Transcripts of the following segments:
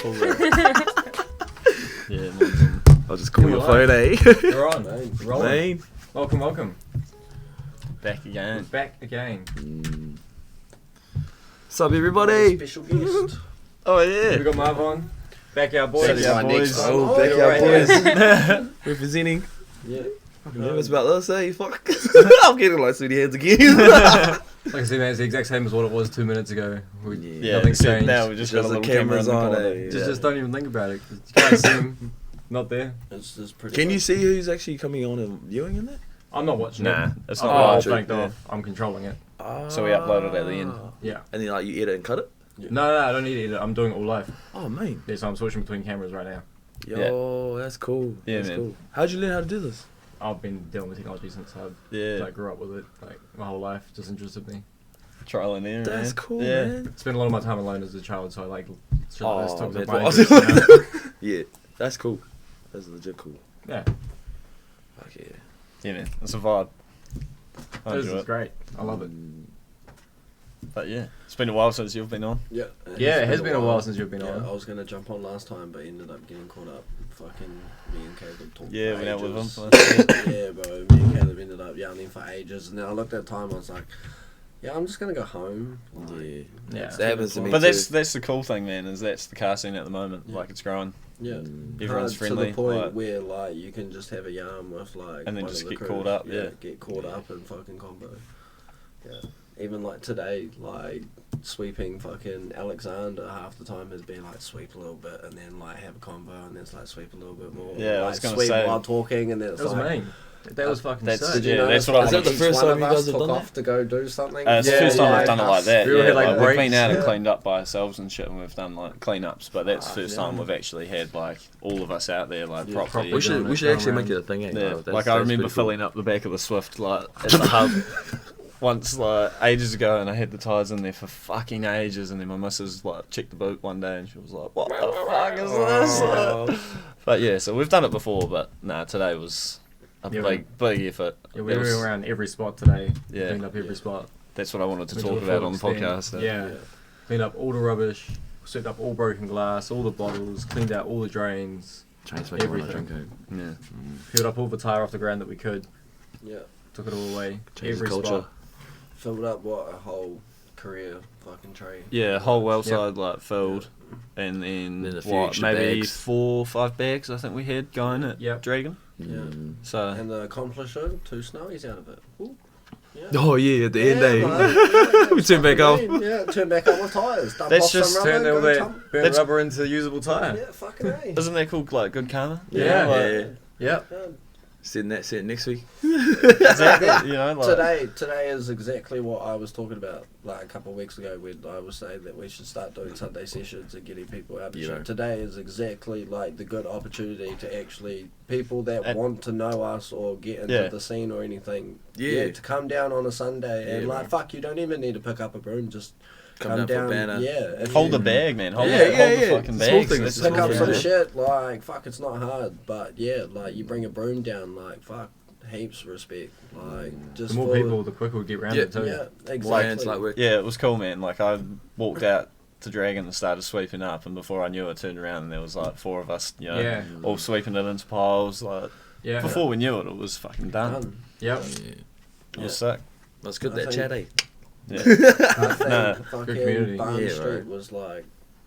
pull that. Yeah, mine's on. I'll just call your phone, eh? You're on, man. Rolling. Main. Welcome. Back again. We're back again. What's up, everybody? Special guest. Oh, yeah. We got Marv on. BackyardBoys. BackyardBoys. Oh, Alright. BackyardBoys. Representing. Yeah. It's about this, eh? Fuck. I'm getting like sweaty hands again. Like I said, man, it's the exact same as what it was 2 minutes ago. Yeah, Nothing's except changed. now we just got a the little camera cameras in the on, corner. eh? Just don't even think about it. 'Cause you can't see him. Not there. It's just pretty. Can you much- see who's actually coming on and viewing in there? I'm not watching Nah, it. it's I'm not all live. flanked Yeah. off. I'm controlling it. So we upload it at the end. Yeah. And then like you edit and cut it? No, I don't need it. I'm doing it all live. Oh, man. Yeah, so I'm switching between cameras right now. Yo, that's cool. Yeah, that's man. cool. How'd you learn how to do this? I've been dealing with technology since I Yeah, grew up with it. Like my whole life, just interested me. trial and error. That's man. cool, Yeah. man. Spent a lot of my time alone as a child, so I like shit Oh, like this took man, up my what- interest, you know? Yeah, that's cool. That's legit cool. Yeah, Fuck yeah. Yeah, man, it's a vibe. I this enjoy is it. great. I love it. But yeah, it's been a while since you've been on. Yeah. Yeah, it has been a while since you've been Yeah, on. I was gonna jump on last time, but ended up getting caught up. Fucking me and Caleb talked. Yeah, for went out with him. ages. For Yeah, bro. Me and Caleb ended up yelling for ages, and then I looked at the time. I was like, "Yeah, I'm just gonna go home." Like, Yeah. Yeah. That happens to me but too. that's the cool thing, man. Is that's the car scene at the moment. Yeah. Like it's growing. Yeah. Everyone's To friendly. the point like, where like you can just have a yarn with like And then one just of the get crew. caught up, yeah. Get caught up in fucking combo. Yeah. Even like today, like sweeping fucking Alexander half the time has been like sweep a little bit and then like have a combo and then it's like sweep a little bit more. Yeah, I like, was gonna sweep say- while talking and then it's That was like mean. That was fucking that's- sick. Did you Yeah, notice, that's what I like, wanted. Is that the each first one time of you us guys have took done off to go do something? it's the Yeah, first time yeah, we've done it like that. We all Yeah, had, like, like, we've been breaks. out and Yeah. cleaned up by ourselves and shit, and we've done like cleanups. But that's the first yeah. time we've actually had like all of us out there like Yeah, properly. properly. We should Going actually around. make it a thing, eh? Yeah, No, that's- like I that's remember pretty cool. filling up the back of the Swift like at the hub once like ages ago, and I had the tyres in there for fucking ages, and then my missus like checked the boot one day, and she was like, "What the fuck is this?" Oh. But yeah, so we've done it before, but nah, today was a Yeah, big effort. Yeah, we It was- were around every spot today. Yeah. Cleaned up every spot. That's what I wanted to Went to talk the about full on the extent. podcast. Yeah. Cleaned up all the rubbish. Swept up all broken glass, all the bottles. Cleaned out all the drains. Change my drink Everything. home. Yeah. Peeled up all the tyre off the ground that we could. Yeah. Took it all away. Change the every culture. spot. Filled up what a whole career fucking tray. Yeah, whole well Yep. side like filled, and then, Then a few what, extra maybe bags. 4 or 5 bags I think we had going at Yep. Dragon. Yeah. So And the accomplisher, 2 snowies out of it. Ooh. Yeah. Oh yeah, at the end, eh? man. We turn back off. Yeah, turn back up with tyres. Dump That's off some just rubber, Turn all go that tump. burnt That's- rubber into usable tyre. Yeah, fucking A. isn't that called like good karma? Yeah. Like, Yep. Yeah. Setting next week. exactly. You know, like Today is exactly what I was talking about like a couple of weeks ago when I was saying that we should start doing Sunday sessions and getting people out. You know. Today is exactly like the good opportunity to actually people that And- want to know us or get into Yeah. the scene or anything. Yeah. To come down on a Sunday and Yeah, like man. fuck, you don't even need to pick up a broom. Just Come down for a banner. Yeah. if hold you- the bag, man. Hold, Yeah, the, yeah, hold the yeah. fucking Small bags. things, That's small Pick up things, some yeah. shit, like, fuck, it's not hard, but yeah, like, you bring a broom down, like, fuck, heaps of respect, like, just The more for- people, the quicker we get round Yeah. it too. yeah, exactly. Lions like work. Yeah, it was cool, man. Like I walked out to Dragon and started sweeping up, and before I knew it, turned around and there was like 4 of us, you know, Yeah. all sweeping it into piles. Like Yeah. before we knew it, it was fucking done. Done. Yep. It was sick. That's good, I that think- chat, eh? Yeah. I think Nah, fucking community. Barn Yeah, Street right. was, like,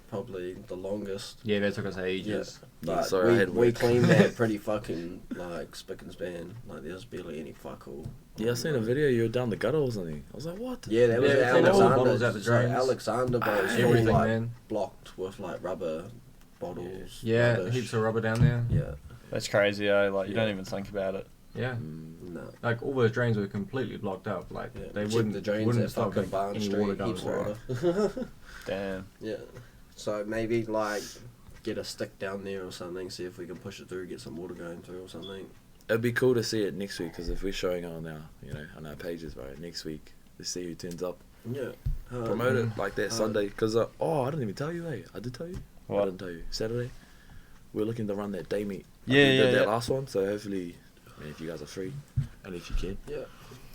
probably the longest. Yeah, that took us ages. But sorry, I we, had we work. cleaned that pretty fucking, like, spick and span. Like, there's barely any fuck all. Yeah, I seen a video. You were down the gutter or something. I was like, what? Yeah, that was Yeah, at cleaned all the Alexander. bottles out the So drains. Alexander was all, Everything, like, man. blocked with, like, rubber bottles. Yeah, rubbish. heaps of rubber down there. Yeah. That's crazy, eh? Like you Yeah. don't even think about it. Yeah. No. Like all those drains were completely blocked up. Like Yeah, they check wouldn't the drains wouldn't at stop fucking like, Barn any Street, water going heaps of through. water. Damn. Yeah. So maybe like get a stick down there or something, see if we can push it through, get some water going through or something. It'd be cool to see it next week because if we're showing on our, on our pages, right, next week, let's see who turns up. Yeah. Promote it like that Sunday. Because, I didn't even tell you, eh? I did tell you. I What? didn't tell you. Saturday, we're looking to run that day meet. Yeah, we yeah, did that yeah. last one, so hopefully, if you guys are free and if you can. Yeah.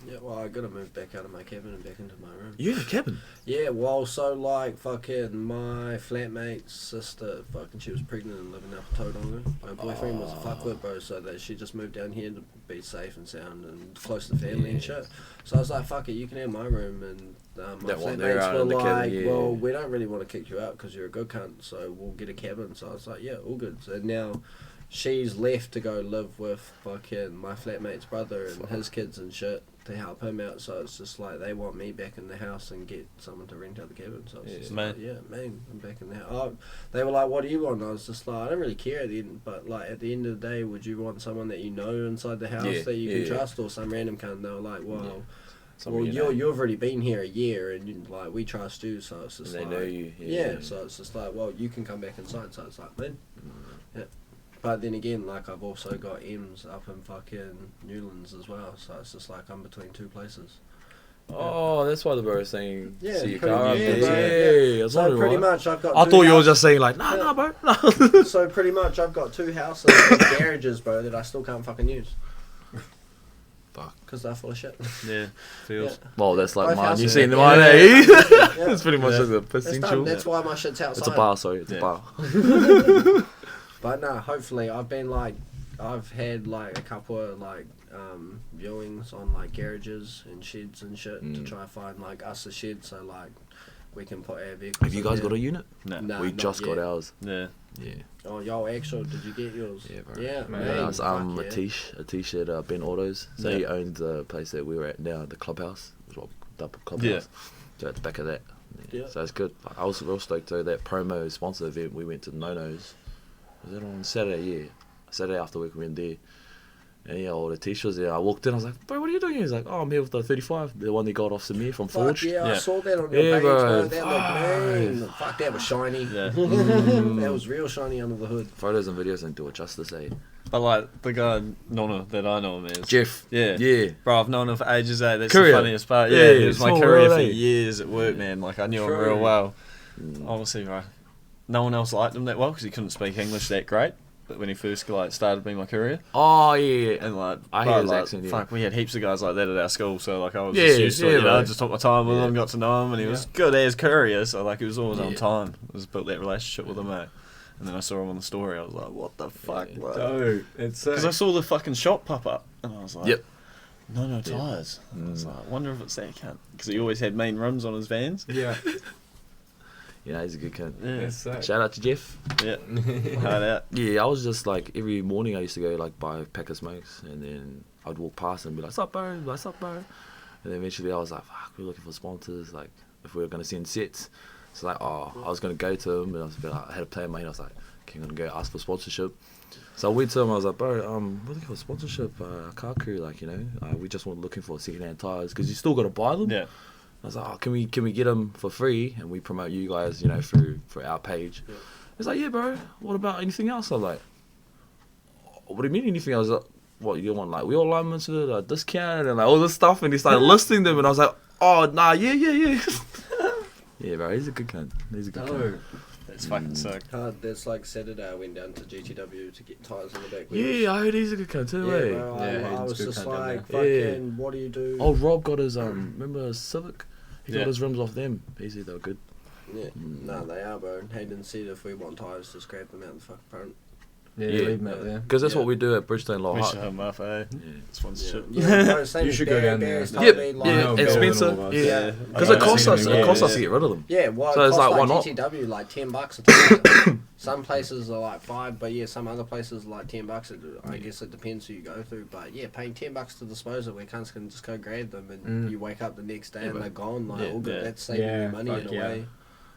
Yeah, well, I gotta move back out of my cabin and back into my room. You in a cabin? Yeah, well, so like fucking my flatmate's sister, fucking she was pregnant and living out for Tauranga. My boyfriend was a fuckwit, bro, so that she just moved down here to be safe and sound and close to family and shit. So I was like, fuck it, you can have my room. And my flatmates were like, well, we don't really want to kick you out because you're a good cunt, so we'll get a cabin. So I was like, yeah, all good. So now she's left to go live with fucking my flatmate's brother and his kids and shit to help him out. So it's just like they want me back in the house and get someone to rent out the cabin. So it's just like, yeah, man, I'm back in the house. Oh, they were like, what do you want? And I was just like, I don't really care at the end, but like at the end of the day, would you want someone that you know inside the house that you can trust, or some random cunt? They were like, well, well, you've already been here a year, and you, like we trust you, so it's just and like they know you. so it's just like, well, you can come back inside. So it's like, man, yeah. But then again, like I've also got M's up in fucking Newlands as well, so it's just like I'm between two places. Oh, that's why the bro was saying, see your pretty- car up yeah, there. yeah. Yeah, So pretty much I've got. I two thought you were houses- just saying like, nah, bro. No. So pretty much I've got two houses with garages, bro, that I still can't fucking use. Fuck. Because they're full of shit. Yeah, feels. Well, that's like Both mine. houses. You seen the Yeah. mine, eh? Yeah. That's pretty much like a That's done. potential. That's why my shit's outside. It's a bar, sorry. It's a bar. But no, hopefully I've had like a couple of like viewings on like garages and sheds and shit to try and find like us a shed so like we can put our vehicles. Have you guys got a unit? No. Nah, We not just got yet. ours. Yeah. Yeah. Oh, yo, actual, did you get yours? Yeah, bro. Yeah, Man, man. That's a t-shirt at Ben Autos. So he owned the place that we were at now, the clubhouse. It was what double clubhouse. Yeah. So at the back of that. Yeah. So it's good. I was real stoked too. That promo sponsor event, we went to No-No's. Was it on Saturday? Yeah. Saturday after work we went there. And yeah, all the t-shirts there. I walked in, I was like, bro, what are you doing here? He's like, oh, I'm here with the 35, the one they got off Samir from Fuck Forge. yeah, I Yeah. saw that on your Yeah, page, bro. bro. That looked mean. Fuck, that was shiny. Yeah. That was real shiny under the hood. Photos and videos don't do it justice, eh? But like the guy Nonna that I know him as. Jeff. Yeah. Yeah. Bro, I've known him for ages, eh? That's Courier. the funniest part. Yeah, Yeah, he was my small courier world, for eh? years at work, man. Like, I knew him True. real well. Honestly, bro. No one else liked him that well because he couldn't speak English that great. But when he first like started being my courier, Oh, yeah. and like, I bro, hear his like, accent, yeah. fuck, we had heaps of guys like that at our school, so like I was Yeah, just used to it, yeah, you know, bro. I just took my time with him, got to know him, and he was good as courier, so like he was always on Yeah. time. I just built that relationship with him, mate. And then I saw him on the story, I was like, what the fuck, Yeah. bro? Dude, it's Because I saw the fucking shop pop up, and I was like, Yep. No tyres. I was like, I wonder if it's that cunt. Because he always had main rims on his vans. yeah, Yeah, he's a good kid. Yeah. it's sick. Shout out to Jeff. Yeah. Hard out. Yeah, I was just like, every morning I used to go like buy a pack of smokes, and then I'd walk past and be like, sup, bro? Like, sup, bro? And then eventually I was like, fuck, we're looking for sponsors, like, if we were going to send sets. So like, oh, I was going to go to him, and I had a plan in my head, I was like, okay, I'm going to go ask for sponsorship. So I went to him, I was like, bro, we're looking for sponsorship, car crew, like, you know, we just want looking for second-hand tyres, because you still got to buy them. Yeah. I was like, oh, can we get them for free, and we promote you guys, you know, through our page. Yeah. He's like, yeah, bro, what about anything else? I'm like, what do you mean anything else? Like, what, you want like wheel alignments with a discount and like all this stuff? And he started listing them, and I was like, oh, nah, yeah. Yeah, bro, he's a good cunt. He's a good cunt. Dude, That's fucking sick. That's like Saturday I went down to GTW to get tyres in the back. Yeah, I heard he's a good cunt too, Yeah, eh? bro, Yeah, I Hayden's was good just cunt down like, there. fucking, what do you do? Oh, Rob got his, remember his Civic? He Yeah. got his rims off them. He said they were good. Yeah, no, they are, bro. Hayden said if we want tyres, just grab them out the fucking front. yeah, Yeah. leave him out there. Because that's Yeah. what we do at Bridgestone Low We should Height. have him up, eh? Yeah. Sponsorship. Yeah, bro, same You as should go down there. Barry's Yep, told me, like, yeah, No, and better than all Spencer, of us. yeah. I Because don't it costs see us, them it anymore, costs us yeah. to get rid of them. Yeah, well, So it it's costs like, why like not? GTW like $10 a tyre. Some places are like $5, but yeah, some other places are like $10. I guess it depends who you go through, but yeah, paying $10 to dispose of, where cunts can just go grab them, and you wake up the next day Yeah, and but- they're gone. Like, yeah, all good. yeah. That's saving Yeah, you money in fuck a yeah. way.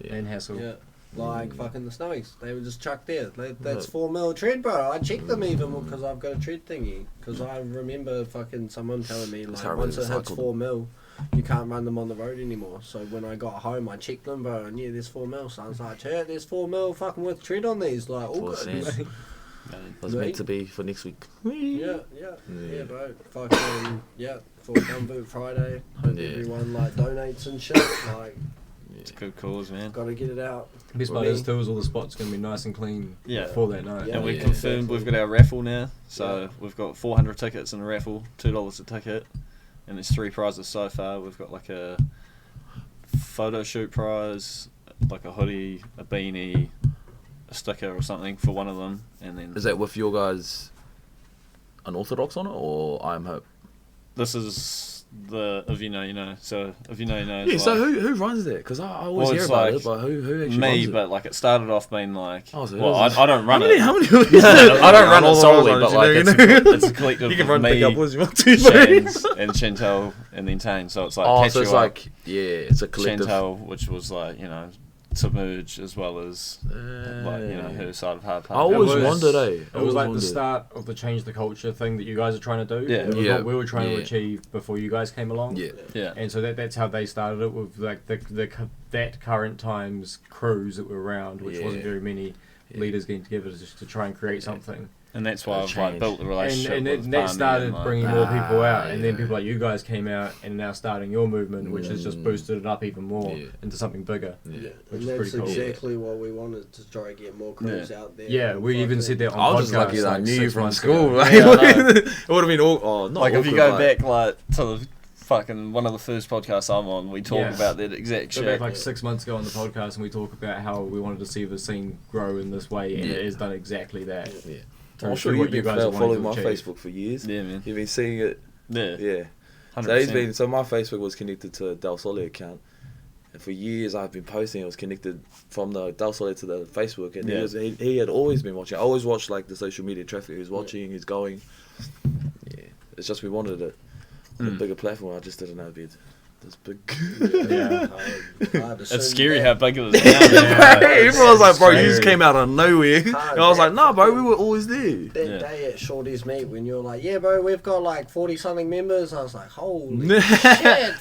And hassle. Yeah. Like fucking the Snowies, they were just chucked there. That's Yeah. 4 mil tread, bro. I checked them even because I've got a tread thingy. Because I remember fucking someone telling me That's like how I once really it hits recycled 4 mil, you can't run them on the road anymore. So when I got home, I checked them, bro, and yeah, there's 4 mil. So I was like, yeah, there's 4 mil fucking worth tread on these. Like, all 4 good. cents. Was meant to be for next week. Yeah, bro. Fucking yeah. For Gumboot Friday, hope Yeah. everyone like donates and shit. Like, It's a good cause, man. gotta get it out. Best part Me. is too is all the spots gonna be nice and clean Yeah. for that night. Yeah. And we Yeah. confirmed we've got our raffle now. So we've got 400 tickets in a raffle, $2 a ticket. and there's 3 prizes so far. We've got like a photo shoot prize, like a hoodie, a beanie, a sticker or something for one of them, and then Is that with your guys unorthodox on it, or I Am Hope? this is the If You Know You Know. So If You Know You Know. Yeah, Is so like, who runs that? Because I always Well, hear it's about like it, but who actually me, runs it? but like it started off being like, Oh, so well, it is- I don't run How many? it. How many? I don't run it all the solely, runs, but you like know, it's a collective you can of run me, pick up boys you want to. Shans, and Chantel, and then Tane. So it's like Oh, catch so you it's up, like it's a collective. Chantel, which was like Submerge, as well as like her side of Hard I Part. always was- wondered, eh? It was like the start of the change the culture thing that you guys are trying to do. Yeah. It was Yeah. what we were trying to Yeah. achieve before you guys came along. Yeah. Yeah. And so that's how they started it, with like that current times crews that were around, which wasn't Yeah. very many Yeah. leaders getting together just to try and create something. And that's why I've Change. built the relationship And with that Barney started and, like, bringing more people out, and then yeah. people like you guys came out and now starting your movement, which has just boosted it up even more Yeah. into something bigger. Yeah. Which And is that's pretty cool. exactly what we wanted, to try and get more crews out there. Yeah, we even said that on I was podcasts, just lucky that I like, knew you 6 from months school. ago. Like, Yeah, I know. it would have been all. Not like if you awkward, go like- back like to the fucking one of the first podcasts I'm on, we talk Yeah. about that exact Go shit. back like 6 months ago on the podcast, and we talk about how we wanted to see the scene grow in this way, and Yeah. it has done exactly that. Yeah. To I'm sure what you've you been guys are wanting following to my achieve. Facebook for years. Yeah, man. You've been seeing it. Yeah. Yeah. 100%. So my Facebook was connected to a Del Sole account. And for years I've been posting, it was connected from the Del Sole to the Facebook, and Yeah. he had always been watching. I always watched like the social media traffic. He's watching, he's going. Yeah, it's just we wanted it on a bigger platform. I just didn't know it'd be this big. Yeah. It's scary how big it is. Everyone was like, bro, you just scary. came out of nowhere. And I was like, nah, bro, we were always there. That Yeah. day at Shorty's meet, when you were like, yeah, bro, we've got like 40 something members, I was like, holy shit.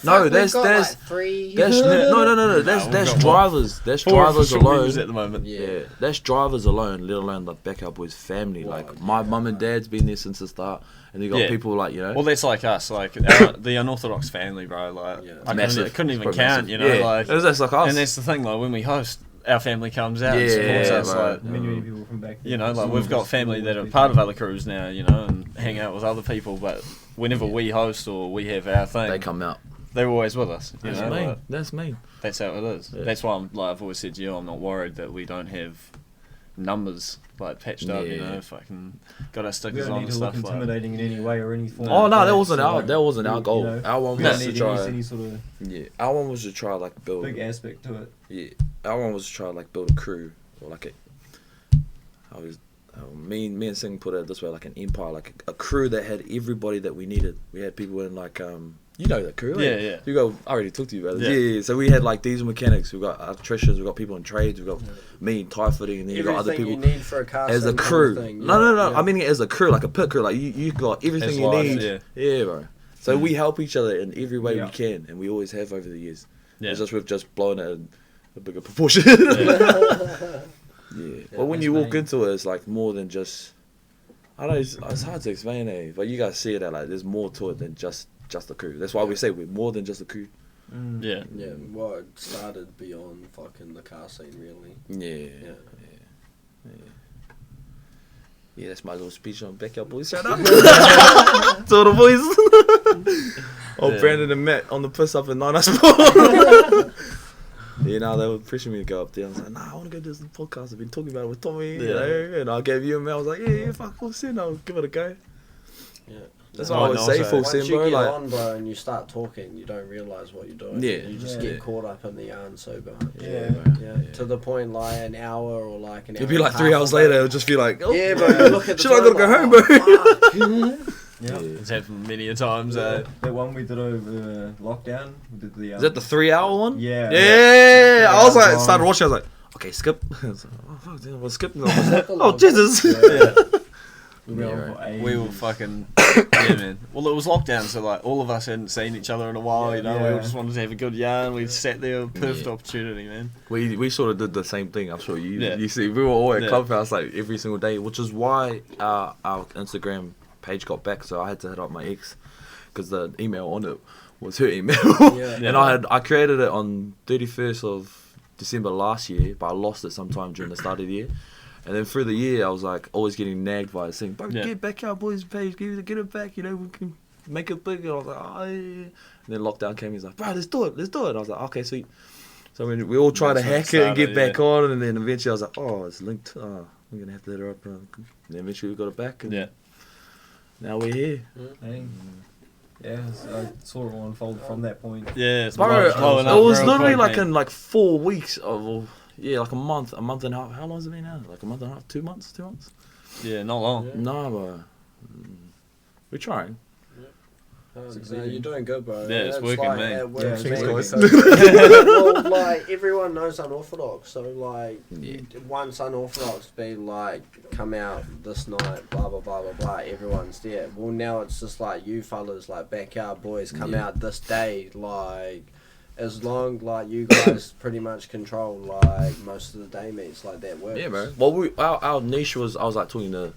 No, fuck, that's- we've got that's- like 3. That's no. That's we've that's got drivers. That's 4 drivers official alone. members at the moment. Yeah, that's drivers alone, let alone the Backyard Boys family. Like my mum and dad's been there since the start, and you got Yeah. people like Well, that's like us, like the unorthodox family, bro. Like Yeah. I Massive. couldn't even Probably count, massive. you know. Yeah. Like, That's like us. and that's the thing, like when we host, our family comes out and Yeah, supports us. bro. Like, Many people from back you know, like we've got family that are part of other crews now, you know, and hang out with other people. But whenever we host or we have our thing, they come out. they're always with us. You That's know, mean. like, That's mean. that's how it is. Yeah. That's why I've always said to you, I'm not worried that we don't have numbers like patched up. You Yeah. know, fucking got our We stickers don't on need and to look stuff. Like, intimidating in any way or any form. Oh no, that So, wasn't our like, that wasn't our you goal. know, Our one we was don't to need try. any sort of Yeah, our one was to try like build. big aspect to it. Yeah, our one was to try like build a crew or like me and Singh put it this way, like an empire, like a crew that had everybody that we needed. We had people in like you know that crew. Yeah, eh? yeah. You go. I already talked to you about it. Yeah. Yeah. So we had like diesel mechanics. We got electricians. We got people in trades. We got me in tie fitting, and then you got other Everything people you need for a car as a sim kind of crew. thing, No. yeah. I mean as a crew, like a pit crew. Like you got everything As you life, need. yeah. Yeah, bro. So we help each other in every way Yeah. we can, and we always have over the years. Yeah. It's just we've just blown it in a bigger proportion. Yeah. But when that's you walk main. into it, it's like more than just. I know it's hard to explain, but you guys see it like there's more to it than just the crew. That's why we say we're more than just a crew. yeah. Yeah, well, it started beyond fucking the car scene, really. Yeah. Yeah. Yeah, that's my little speech on Backyard Boys. Shout out to all the boys. Oh, Yeah. Brandon and Matt on the piss up in 9 Sport. Yeah, no, they were pushing me to go up there. I was like, nah, I want to go do this podcast. I've been talking about it with Tommy, you Yeah. know, and I gave you a mail. I was like, yeah, fuck, full sin, I'll give it a go. Yeah. That's No, why I always no, say so- full Once sin, you bro. get Like, on, bro, and you start talking, you don't realise what you're doing. Yeah. You just Yeah. get caught up in the yarn so much. Yeah. Yeah. To the point, like, an hour or like an hour. it'd be and like a 3 half hours of later, it. it'll just be like, oh, Yeah, bro, you look at the shit, I time, gotta go like, home, oh, bro. fuck. Yeah. It's happened many a times. That one we did over lockdown. We did the. Is that the 3-hour one? Yeah. Yeah. I was like, long. started watching, I was like, okay, skip. I was like, oh, fuck, damn, we'll skip. that the Oh, long- Jesus. Yeah. We were Yeah, on for ages. We were fucking yeah, man. Well, it was lockdown, so like all of us hadn't seen each other in a while. You know, we Yeah. all just wanted to have a good yarn. We sat there, perfect Yeah. opportunity, man. We sort of did the same thing. I'm sure Yeah. you see. We were all at Yeah. Clubhouse like every single day, which is why our Instagram page got back. So I had to hit up my ex because the email on it was her email, Yeah. and I created it on 31st of December last year, but I lost it sometime during the start of the year. And then through the year, I was like always getting nagged by this thing. Bro, Yeah. get Backyard Boys page, get it back. You know, we can make it big. And I was like, oh, yeah. And then lockdown came. He's like, bro, let's do it. I was like, okay, sweet. So we all tried to hack it and get back on, and then eventually I was like, oh, it's linked. Oh, we're gonna have to let her up. And then eventually we got it back. And now we're here. Yeah, so I saw it all unfold from that point. Yeah, it's Bro, it blowing up was real literally quick, like man. in like 4 weeks of, like a month and a half. How long has it been now? Like a month and a half, 2 months, 2 months? Yeah, not long. Yeah. No, bro. We're trying. No, you're doing good, bro. Yeah, it's working, like, man. It works, Yeah, man. it's Well, like everyone knows unorthodox, so like once unorthodox be like come out this night, blah blah blah blah blah. Everyone's there. Well, now it's just like you fellas, like Backyard Boys, come out this day, like. As long like you guys pretty much control like most of the day meets, like that works. Yeah, bro. Well, our niche was, I was like talking to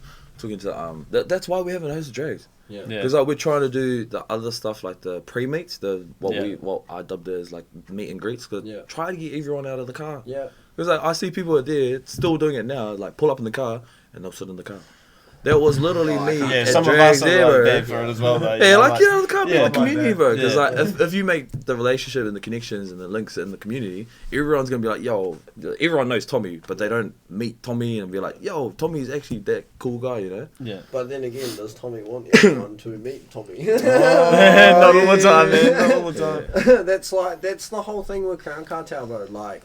that's why we haven't hosted drags. Yeah. Because like we're trying to do the other stuff like the pre-meets, what I dubbed as like meet and greets. Cause try to get everyone out of the car. Yeah. Because like I see people are there still doing it now. Like pull up in the car and they'll sit in the car. That was literally me. Yeah, at some of drags us are there, like bro. bad for it as well, though. Yeah, like, you know, the company, yeah, the community, like bro. Because, Yeah. like, if you make the relationship and the connections and the links in the community, everyone's going to be like, yo, everyone knows Tommy, but they don't meet Tommy and be like, yo, Tommy's actually that cool guy, you know? Yeah. But then again, does Tommy want everyone to meet Tommy? Not all the time, man. Not all the time. That's the whole thing with Crown Cartel, bro. Like,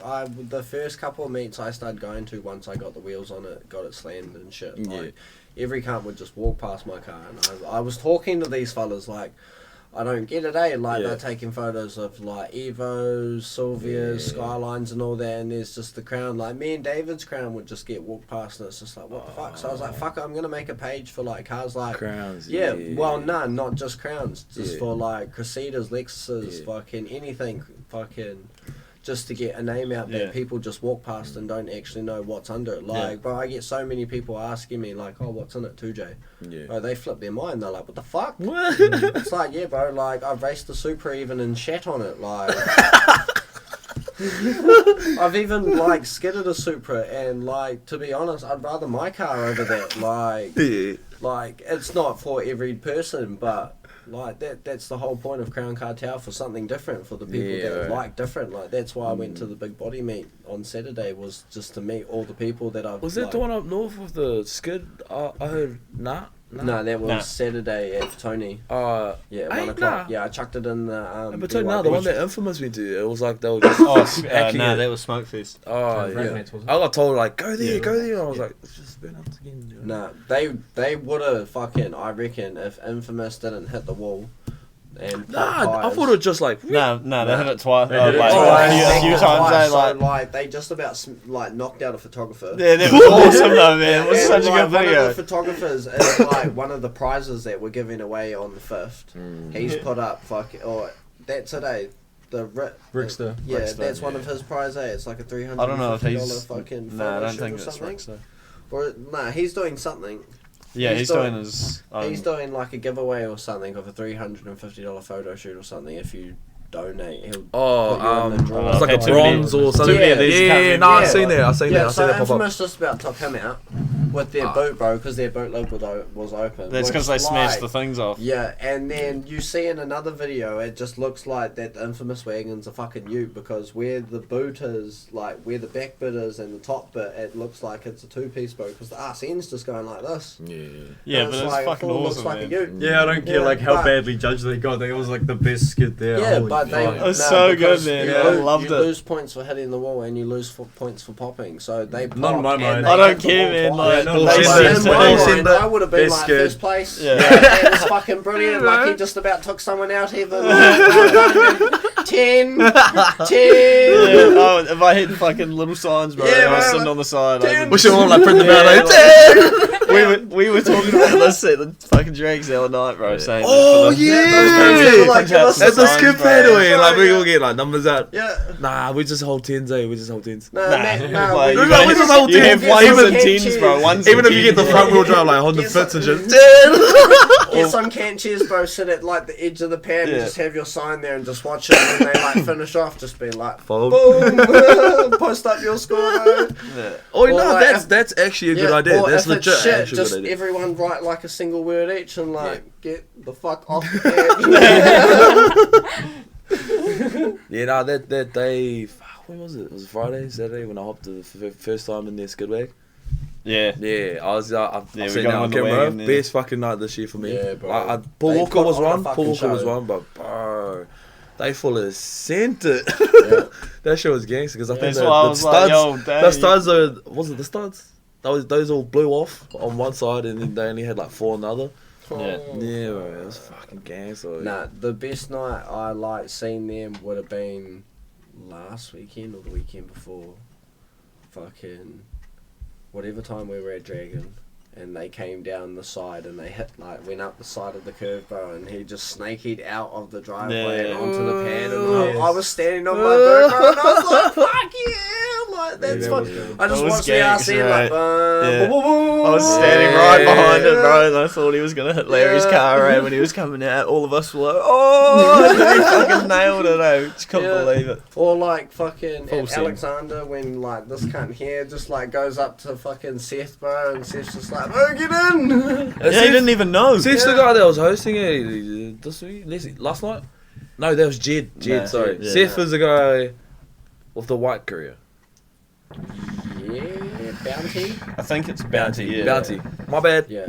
the first couple of meets I started going to once I got the wheels on it, got it slammed and shit. Like, every cunt would just walk past my car, and I was talking to these fellas like, I don't get it, eh? Like, they're taking photos of like Evos, Sylvias, Skylines, and all that, and there's just the Crown. Like, me and David's Crown would just get walked past, and it's just like, what the fuck? So I was like, fuck it, I'm gonna make a page for like cars like Crowns. well, no, not just Crowns, just for like Cressidas, Lexuses, fucking anything, fucking. Just to get a name out there, people just walk past and don't actually know what's under it. Like, bro, I get so many people asking me, like, oh, what's in it, 2J? Yeah. Bro, they flip their mind. They're like, what the fuck? What? It's like, yeah, bro, like, I've raced the Supra even and shat on it. Like, I've even, like, skidded a Supra, and, like, to be honest, I'd rather my car over that. Like, like, it's not for every person, but... Like that's the whole point of Crown Cartel, for something different for the people that like different. Like that's why I went to the big body meet on Saturday, was just to meet all the people that I've. Was that the one up north with the skid? I heard No, that was Saturday at Tony. Yeah, 1 o'clock. Yeah, I chucked it in the. but Tony, the one that Infamous went to, it was like they were just that was Smokefest. Oh yeah, I got told like go there. And I was like, let's just burn up again. Nah, they would have fucking. I reckon if Infamous didn't hit the wall. And I thought it was just like no, they hit it twice. They did it like, twice. a few times. So like they just about like knocked out a photographer. Yeah, that was awesome though, man. It was such a good One video. of the photographers is like one of the prizes that we're giving away on the 5th. He's put up that's today. The Rickster. Yeah, Rickster, that's one of his prizes. It's like a $350 I don't know if he's fucking. No, I don't shoot think or it's something. Rickster. Or he's doing something. Yeah, he's doing his. He's doing like a giveaway or something of a $350 photo shoot or something. If you donate, he'll. It's like a Too bronze many- or something. too many of these can't be- I seen that. I seen that So pop up. Infamous just about took him out with their boot, bro, because their boot lid was open. That's because they smashed the things off. Yeah, and then you see in another video, it just looks like that the Infamous wagon's a fucking ute, because where the boot is, like where the back bit is and the top bit, it looks like it's a two-piece boot, because the arse end's just going like this. Yeah, And but it's like, fucking it looks awesome, like man. a ute. Yeah, I don't get like how but- badly judged they got. It was like the best skid there. Yeah, Holy but they fuck. It was so because good, man. You, I loved you it. lose points for hitting the wall and you lose points for popping. So they popped Not in my and mind. they I don't hit the care, wall man. twice. Like, Yeah, no, they send said it. In to my me- mind, I would have been Best like skid. first place. Yeah. That was fucking brilliant. Like he just about took someone out even. Like, 10. Yeah, oh, if I hit fucking little signs, bro, Yeah, I was man, sitting on the side. I would- We should all like print them out. Yeah, Like, we were talking about this at the fucking drags the other night, bro. Saying oh that for the- yeah, Like, Print out that's the signs, skip bro. pad away. Like we all get like numbers out. Yeah. Nah, we just hold tens, We just hold tens. No, Nah, we- like, you No, gotta- we just hold you tens. have ones Even- and tens, bro. Ones Even and if you get the tens. front wheel drive like Honda Yes, Fits and sir. just Get some can chairs, bro. Sit at like the edge of the pad and Yeah. just have your sign there and just watch it. And they like finish off, just be like, Follow. boom, post up your score, bro. Yeah. Oh Or no, like that's actually a good idea. Or That's if it's legit. shit, actually a just good idea. everyone write like a single word each and like get the fuck off the edge. Yeah, no, that day, when was it? It was Friday, Saturday when I hopped the first time in their skid wag. Yeah. Yeah, I was. I've Yeah, we seen got that him on on the camera. wagon, yeah. Best fucking night this year for me. Yeah, bro. Paul They Walker put was on a one. fucking Paul Walker was show. one, but bro, they full of sent it. Yeah. That show was gangster because I think That's why I the was like, studs, yo, the studs are. Was it the studs? Those all blew off on one side, and then they only had like 4 on the other. Yeah. Yeah, bro, it was fucking gangster. Nah, the best night I like seen them would have been last weekend or the weekend before. Fucking whatever time we were at Dragon, and they came down the side and they hit like went up the side of the curve, bro, and he just snakied out of the driveway Yeah. and onto the pad, and Yes. I was standing on my boot, bro, and I was like, "Fuck yeah!" Like that's that fun. was good. I just That was watched the gangs, RC right? like, Yeah. boom, boom, boom. I was standing Yeah. right behind it, bro, and I thought he was gonna hit Larry's Yeah. car, right? When he was coming out, all of us were like, "Oh!" And then he fucking nailed it. I just couldn't Yeah. believe it. Or like fucking Full at scene. Alexander when like this cunt here just like goes up to fucking Seth, bro, and Seth's just like, "Oh, get in!" Yeah, he didn't even know. Seth's the Yeah. guy that was hosting it this week, last night. No, that was Jed. Nah, Sorry, yeah. Seth was the guy with the white career. Yeah, bounty. I think it's Bounty. Yeah. Bounty. My bad. Yeah.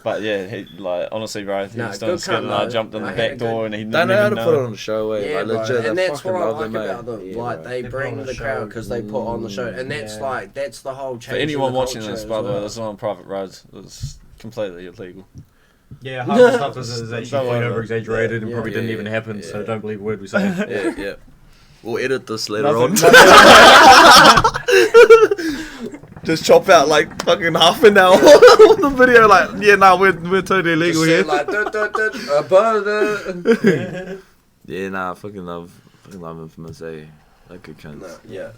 But yeah, he like honestly, bro, he Nah, was doing good skid and cunt, I though. jumped in I the had back a door and he They didn't know how even to put it know. on the show, eh? Yeah, Like, bro. legit, And they that's fucking what I love like them, about mate. them. Yeah, Like bro. they They put bring on the a crowd show. because they put on the show, and that's Yeah. like that's the whole change. For anyone in the watching culture this, as by the way, well. this is on private roads. It's completely illegal. Yeah, half the stuff is Don't actually worry way about over exaggerated and Yeah. probably didn't Yeah. even happen, so Yeah. don't believe a word we say. Yeah, yeah. We'll edit this later Nothing- on. Just chop out like fucking half an hour of the video. Like, yeah, nah, we're totally illegal Just here. say, like, "Dun, dun, dun, burn." Yeah, nah, fucking love him from say, like good cunts. No, yeah.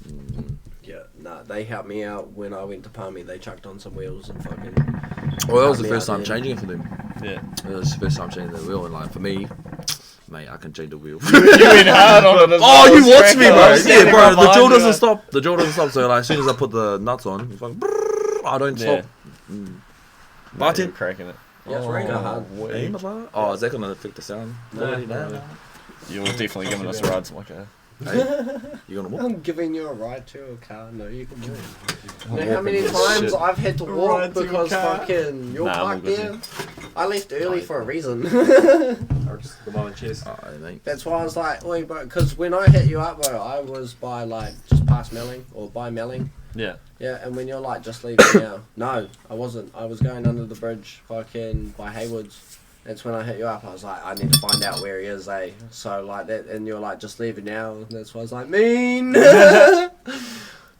Mm. Yeah, nah, they helped me out when I went to Palmy. They chucked on some wheels and fucking. Well, that was the me first out time there. changing it for them. Yeah. It was the first time changing the wheel, and like for me, mate, I can change the wheel. You went hard on it as Oh, well. you It's watch me, cracking. bro. I was Yeah, standing bro. right The behind jaw you, doesn't like- stop. The jaw doesn't stop. So like, as soon as I put the nuts on, it's like, I don't Yeah. stop. Mm. No, Martin? you're cracking it. Yeah, it's really hard. Ain't no fire? Oh, is that gonna affect the sound? No, no. You're definitely giving us rides like a. Hey, you gonna walk? I'm giving you a ride to a car. No, you can move. I'm You know how many walking. times Shit. I've had to walk Ride to a because car. fucking you're Nah, I'm all parked good, there? I left early for a reason. Or just the moment chest. Alright, mate. That's why I was like, oi, bro, because when I hit you up, bro, I was by like just past Melling or by Melling. Yeah. Yeah, and when you're like just leaving now, no, I wasn't. I was going under the bridge, fucking by Haywoods. That's when I hit you up. I was like, I need to find out where he is, eh? So like that, and you're like, just leaving now. And that's why I was like, mean. I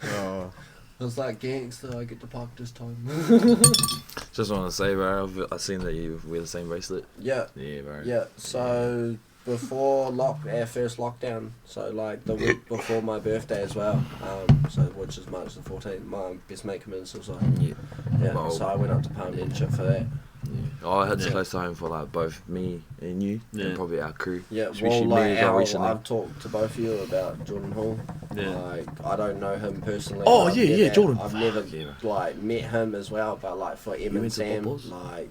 Oh. was like, gangster, I get to park this time. Just want to say, bro, I've seen that you wear the same bracelet. Yeah, Yeah, bro. yeah. So before our first lockdown, so like the week before my birthday as well. So which is March the 14th. My best mate came in, so I was like, Yeah. yeah. Wow. So I went up to Palm and shit for that. Yeah. Oh, I had Yeah. close to home for like both me and you, Yeah. and probably our crew. Yeah, Especially well, me like as well recently. I've talked to both of you about Jordan Hall. Yeah. Like I don't know him personally. Oh, I've yeah, never- yeah, Jordan. I've Fuck, never yeah. like met him as well, but like for Em You and went to Sam, Bobbles? like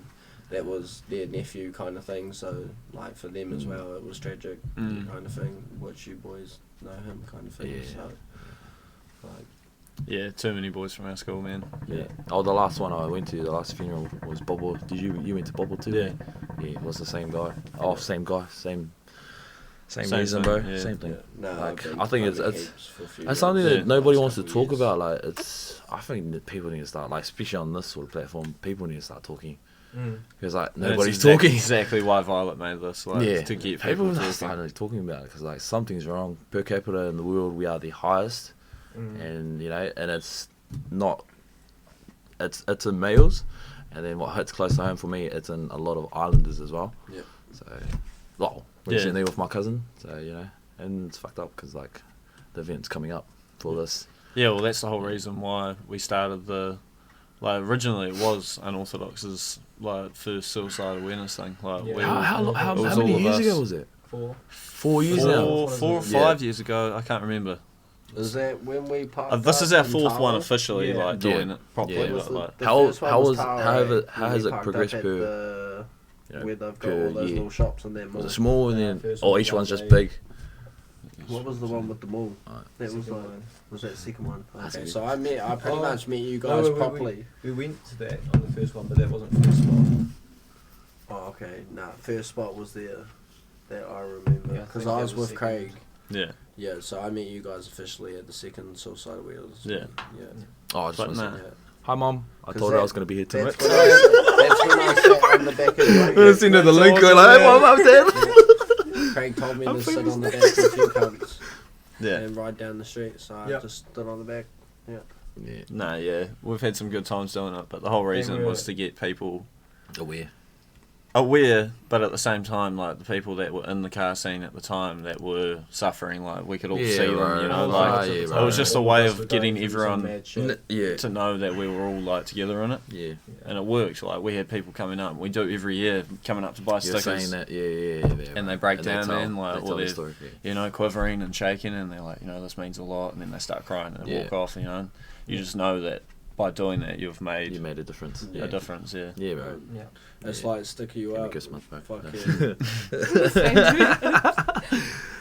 that was their nephew kind of thing. So like for them as well, it was tragic Mm. kind of thing. Which you boys know him kind of thing. Yeah. So like Yeah, too many boys from our school, man. Yeah. Oh, the last one I went to, the last funeral was Bobble. Did you went to Bobble too? Yeah. Yeah, it was the same guy. Oh, same guy, same Same reason, thing, bro. yeah. Same thing. no, Like, I've been I think it's- Palmy it's- heaps for a few That's years. something Yeah. that nobody Last wants to couple talk years. about. Like, I think that people need to start, like, especially on this sort of platform, people need to start talking because like That's nobody's exactly, talking. Exactly why Violet made this. Like, Yeah, to get people people are talking. starting talking about it because like something's wrong. Per capita in the world, we are the highest, Mm. and you know, and it's not. It's in males, and then what hits close to home for me, it's in a lot of islanders as well. Yeah. So, well, recently with my cousin, so you know, and it's fucked up because like the event's coming up for this. Yeah, well, that's the whole reason why we started the. Like, originally it was Unorthodox's, like, first suicide awareness thing. Like, Yeah. we How- How it was many all of years us. ago was it? 4 years now. 4 or Yeah. 5 years ago, I can't remember. Is that when we parked? This is up our in fourth one Tara? officially, Yeah. like doing it properly. Yeah. But, like, The How- first one how was was- Tara, how have it- eh? how We has it parked progressed up at per- the- You know, where they've got per all those year? little shops in there. Was mall. it small and then, first or one each was one's just one big? What was the one with the mall? Alright. That was Second like, one. was that the second one? That's Okay, good. so I pretty Oh. much met you No, guys we- properly. We went to that on the first one, but that wasn't first spot. Oh, okay. Nah, first spot was there. That I remember. Yeah, I Because think I that was was with second. Craig. yeah. Yeah, so I met you guys officially at the second Suicide Wheels. Yeah. Yeah. Oh, I just But want to nah. say, Yeah. hi mom. I 'Cause told her I that- was going to be here tonight. That's when I sat on the back of the I seen her the That's link awesome, going like, hey man. mom, I'm dead. Craig told me I'm to sit famous on the back with a few cunts Yeah. and ride down the street, so I Yep. just stood on the back. Yeah. Nah, yeah. We've had some good times doing it, but the whole reason we're- was to get people Aware. aware, but at the same time, like the people that were in the car scene at the time that were suffering, like we could all Yeah, see them, right. you know, Oh, like yeah, it right. was just a All way us were of going getting through some everyone mad shit. Yeah. to know that we were all like together in it, Yeah. and it worked. Like we had people coming up, we do it every year, coming up to buy You're stickers, saying that, yeah. and they break And down, tell- man, like they all tell the their, story. Yeah. you know, quivering and shaking, and they're like, you know, this means a lot, and then they start crying and they Yeah. walk off, you know. You just know that by doing that, you've made You made a difference. a Yeah. difference, yeah. Yeah, bro. Yeah. It's Yeah. like sticker you Give me a up. kiss, mate, bro. Fucking.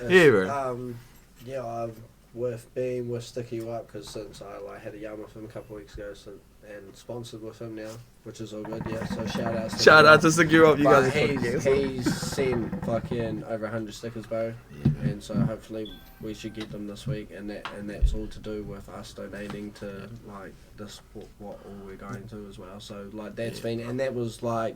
Yeah, bro. Been with Sticky You Up because since I like had a yarn with him a couple of weeks ago, and sponsored with him now, which is all good. Yeah, so shout out. Shout out to Stick You Up, you But guys are fucking he's sent fucking over 100 stickers, bro, Yeah. and so hopefully we should get them this week, and that's all to do with us donating to like this what all we're going to as well. So like that's Yeah. been, and that was like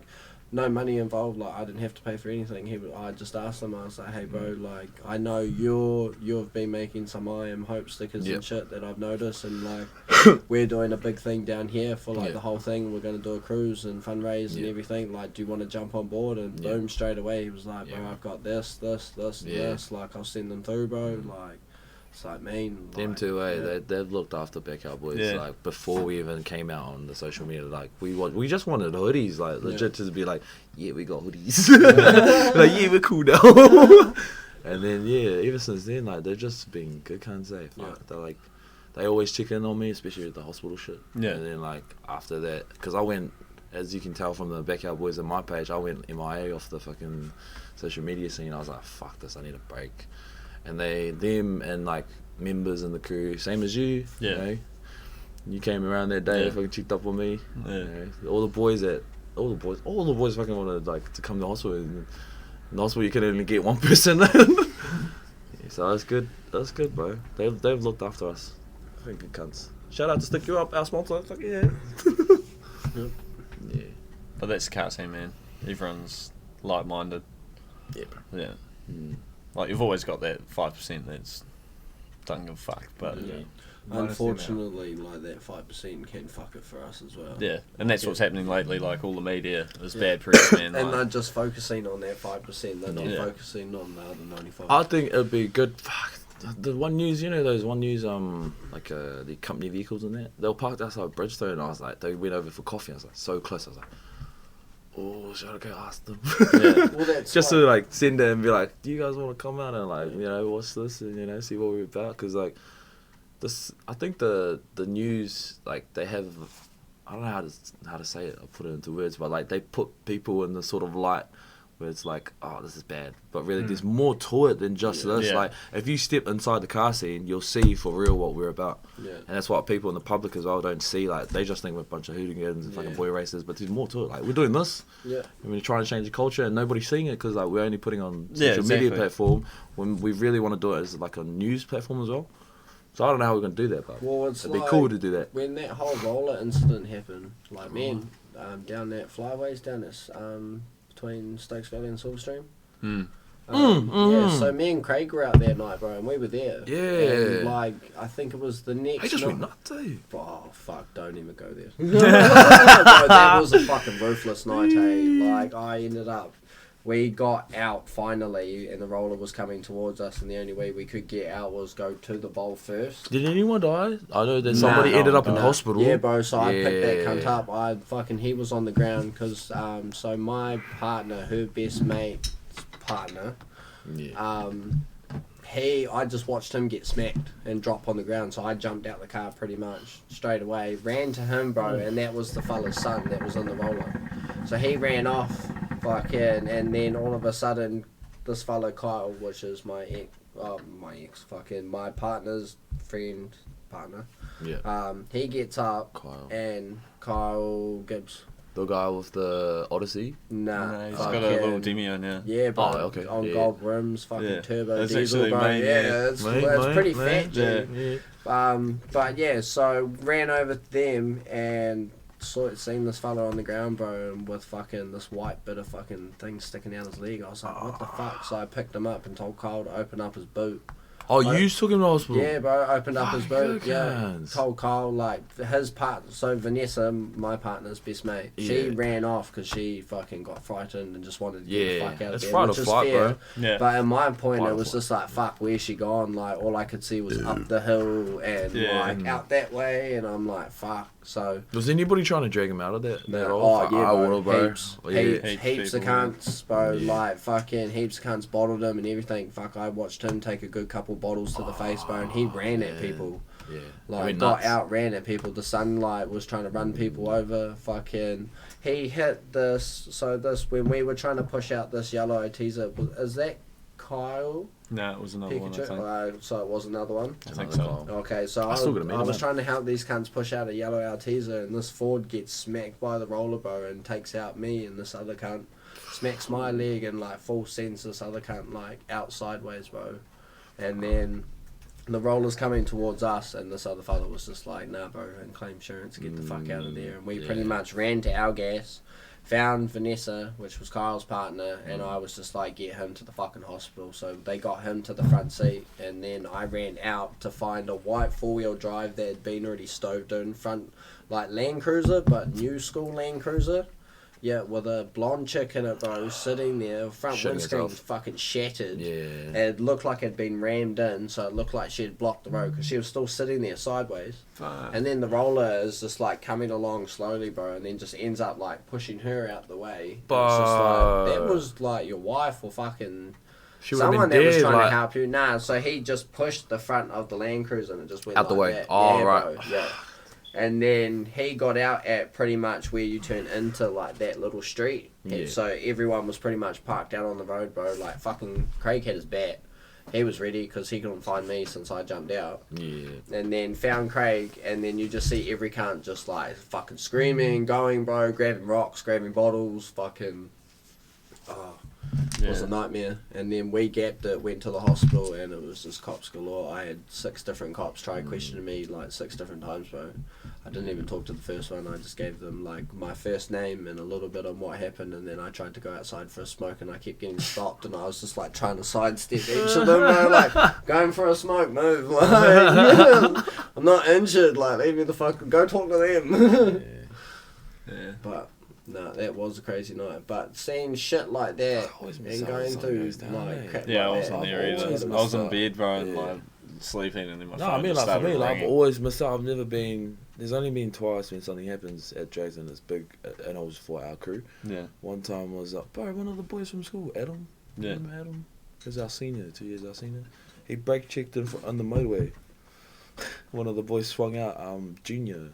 no money involved. Like I didn't have to pay for anything. I just asked him. I was like, hey bro, like I know you've been making some I Am Hope stickers Yep. and shit that I've noticed, and like we're doing a big thing down here for like Yeah. the whole thing. We're gonna do a cruise and fundraise and Yeah. everything. Like, do you want to jump on board? And Yeah. boom, straight away he was like, bro, Yeah. I've got this, and Yeah. this. Like I'll send them through, bro. Like it's like mean. Them like, two, yeah. they've looked after BackyardBoys Yeah. like before we even came out on the social media. Like we just wanted hoodies, like legit to be like, yeah, we got hoodies, like yeah, we're cool now. And then yeah, ever since then, like they've just been good cunts. Eh? Yeah. They're like, they always check in on me, especially at the hospital shit. Yeah. And then like after that, because I went, as you can tell from the BackyardBoys on my page, I went MIA off the fucking social media scene. I was like, fuck this, I need a break. And them and like members in the crew, same as you. Yeah. You know, you came around that day, Yeah. fucking checked up on me. Yeah. You know, all the boys fucking wanted like to come to the hospital. And in the hospital, you can only get one person. Yeah, so that's good. That's good, bro. They've looked after us. Fucking good cunts. Shout out to Stick You Up, our sponsor. Fuck yeah. Yeah. But that's the car scene, man. Everyone's like-minded. Yeah, bro. Yeah. Mm. Like you've always got that 5% that's doesn't give a fuck, but Yeah. Unfortunately, like that 5% can fuck it for us as well. yeah, and that's what's happening lately. Like all the media is Yeah. bad press, man. And they're Like, just focusing on that 5%. They're not Yeah. focusing on the other 95%. I think it'd be good. Fuck. The One News, you know those One News, like the company vehicles and that. They were parked outside Bridgestone, and I was like, they went over for coffee. I was like, so close. I was like, oh, should I go ask them? yeah, Well, that's Just like, to like send it and be like, do you guys want to come out and like watch this and see what we're about? Because like this, I think the news, like they have, I don't know how to say it. I'll put it into words, but like they put people in the sort of light where it's like, oh, this is bad, but really there's more to it than just this. Yeah. Like if you step inside the car scene, you'll see for real what we're about. yeah. And that's what people in the public as well don't see. Like they just think we're a bunch of hooligans and fucking Yeah. boy racers, but there's more to it. Like we're doing this, Yeah. and we're trying to change the culture, and nobody's seeing it because like we're only putting on Yeah, social media exactly. platform when we really want to do it as like a news platform as well. So I don't know how we're gonna do that, but Well, it's it'd be like cool to do that. when that whole roller incident happened. Like, man, down that flyways, down this between Stokes Valley and Silverstream. Hmm. Yeah, so me and Craig were out that night, bro, and we were there. Yeah. And, like, I think it was the next I just went night. nuts too. Oh, fuck, don't even go there. Bro, that was a fucking ruthless night, hey. Like, I ended up, we got out finally, and the roller was coming towards us, and the only way we could get out was go to the bowl first. Did anyone die? I know that somebody ended up in Nah. hospital. Yeah, bro. So I picked that cunt Yeah. up. He was on the ground because so my partner, her best mate's partner, Yeah. I just watched him get smacked and drop on the ground, so I jumped out the car pretty much straight away, ran to him, bro, and that was the fella's son that was in the roller. So he ran off, fucking, and then all of a sudden, this fella Kyle, which is my partner's partner. Yeah. He gets up, Kyle. and Kyle Gibbs. The guy with the Odyssey. Nah, No, he's got a little Demi on, yeah. Yeah, but okay. on Yeah. gold rims, fucking Yeah. turbo That's diesel, actually bro. mate, Yeah, it's pretty fat, dude. Yeah. But yeah, so ran over to them and seen this fella on the ground, bro, and with fucking this white bit of fucking thing sticking out his leg. I was like, what the fuck? So I picked him up and told Kyle to open up his boot. Oh, you took him to hospital? Yeah, bro, opened up his boot. you Yeah, cans. told Kyle, like, his part. So Vanessa, my partner's best mate, she Yeah. ran off because she fucking got frightened and just wanted to get the fuck out of It's there, fight or which is flight, fair. bro. Yeah. But at my point, Fight it or was flight. just like, fuck, where's she gone? Like, all I could see was up the hill and Yeah. like out that way, and I'm like, fuck. So. Was anybody trying to drag him out of that? Oh yeah, I bro. would've, bro. Heaps, Oh, yeah. heaps of people, cunts, bro. Yeah. Like fucking heaps of cunts bottled him and everything. Fuck, I watched him take a good couple bottles to the face, bro, and he ran at man. people. Yeah. Like, Went got nuts. out, ran at people. The sunlight was trying to run people over. Fucking, he hit this. So this, when we were trying to push out this yellow teaser, is that Kyle No, it was another one, I Pikachu? think. So it was another one. I think Another so. call. Okay, so I still gotta meet I him, was man. trying to help these cunts push out a yellow Alteza, and this Ford gets smacked by the roller, bro, and takes out me, and this other cunt smacks my leg, and like full sends this other cunt like out sideways, bro. And then the roller's coming towards us, and this other fella was just like, nah, bro, and claim insurance, get the fuck out of there. And we pretty much ran to our gas, found Vanessa, which was Kyle's partner, and I was just like, get him to the fucking hospital. So they got him to the front seat, and then I ran out to find a white four-wheel drive that had been already stoved in front, like Land Cruiser, but new school Land Cruiser. Yeah, with a blonde chick in it, bro, sitting there, front Shitting windscreen's herself. fucking shattered. Yeah. It looked like it'd been rammed in, so it looked like she had blocked the road because she was still sitting there sideways. Fuck. And then the roller is just like coming along slowly, bro, and then just ends up like pushing her out the way. And it's just like, that was like your wife or fucking She would've someone been that was dead, trying like- to help you. Nah, so he just pushed the front of the Land Cruiser and it just went Out the like way. that. Oh, Yeah, right. bro, yeah. And then he got out at pretty much where you turn into like that little street. Yeah. And so everyone was pretty much parked out on the road, bro. Like fucking Craig had his bat. He was ready because he couldn't find me since I jumped out. Yeah. And then found Craig, and then you just see every cunt just like fucking screaming, going, bro, grabbing rocks, grabbing bottles, fucking. Oh, it was a nightmare. And then we gapped it, went to the hospital, and it was just cops galore. I had 6 different cops try questioning me like 6 different times, bro. I didn't even talk to the first one. I just gave them like my first name and a little bit on what happened, and then I tried to go outside for a smoke, and I kept getting stopped, and I was just like trying to sidestep each of them, bro, like going for a smoke, move, like I'm not injured, like leave me the fuck, go talk to them. Yeah. But no, that was a crazy night. But seeing shit like that I always miss and out when going something through goes down, like eh? crap Yeah, I like wasn't that, there I've either. always I missed was in out. bed, bro, and Yeah. like sleeping, and then my No, phone I mean, just like for started me, like, I've ringing. always missed out. I've never been. There's only been twice when something happens at Jags and it's big, and I was for our crew. Yeah, One time was bro, one of the boys from school, Adam. yeah. Remember Adam? He was our senior, 2 years our senior. He brake checked on the motorway. One of the boys swung out, Junior.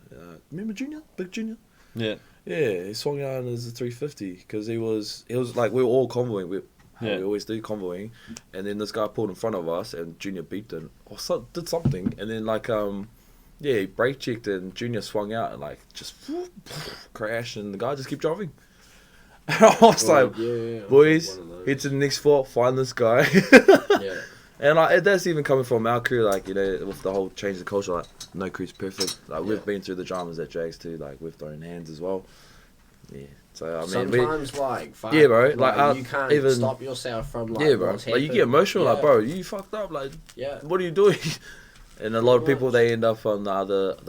Remember Junior? Big Junior? Yeah, Yeah, he swung out in his 350 because he was like, we were all convoying. Yeah. We always do convoying, and then this guy pulled in front of us, and Junior beeped him or did something, and then like yeah, he brake checked and Junior swung out and like just crashed, and the guy just kept driving. And I was like, yeah, boys, one of those. head to the next spot, find this guy. Yeah. And like that's even coming from our crew, like, you know, with the whole change of culture, like no crew's perfect. Like we've been through the dramas at Jags too, like we've thrown hands as well. Yeah. So I mean, sometimes like fuck, Yeah, bro, like, you can't even- stop yourself from like yeah, bro. what's Like you happened. get emotional, like, Yeah. bro, you fucked up. Like, Yeah. what are you doing? And a lot of people, much. they end up on the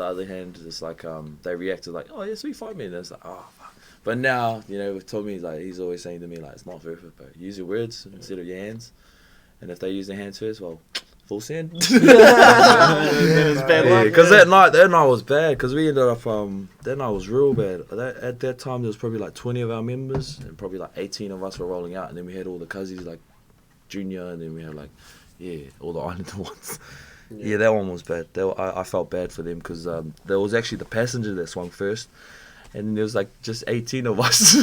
other hand, it's like they reacted like, oh yeah, sweet, fight me, and it's like, oh fuck. But now, you know, with Tommy, like he's always saying to me, like, it's not perfect, bro. Use your words instead of your hands. And if they use their hands first, well, full send. It's bad luck. Because that night was bad. Because we ended up, that night was real bad. At that time, there was probably like 20 of our members, and probably like 18 of us were rolling out, and then we had all the cuzzies like Junior, and then we have like, all the Islander ones. Yeah, that one was bad. I felt bad for them because there was actually the passenger that swung first, and there was like just 18 of us.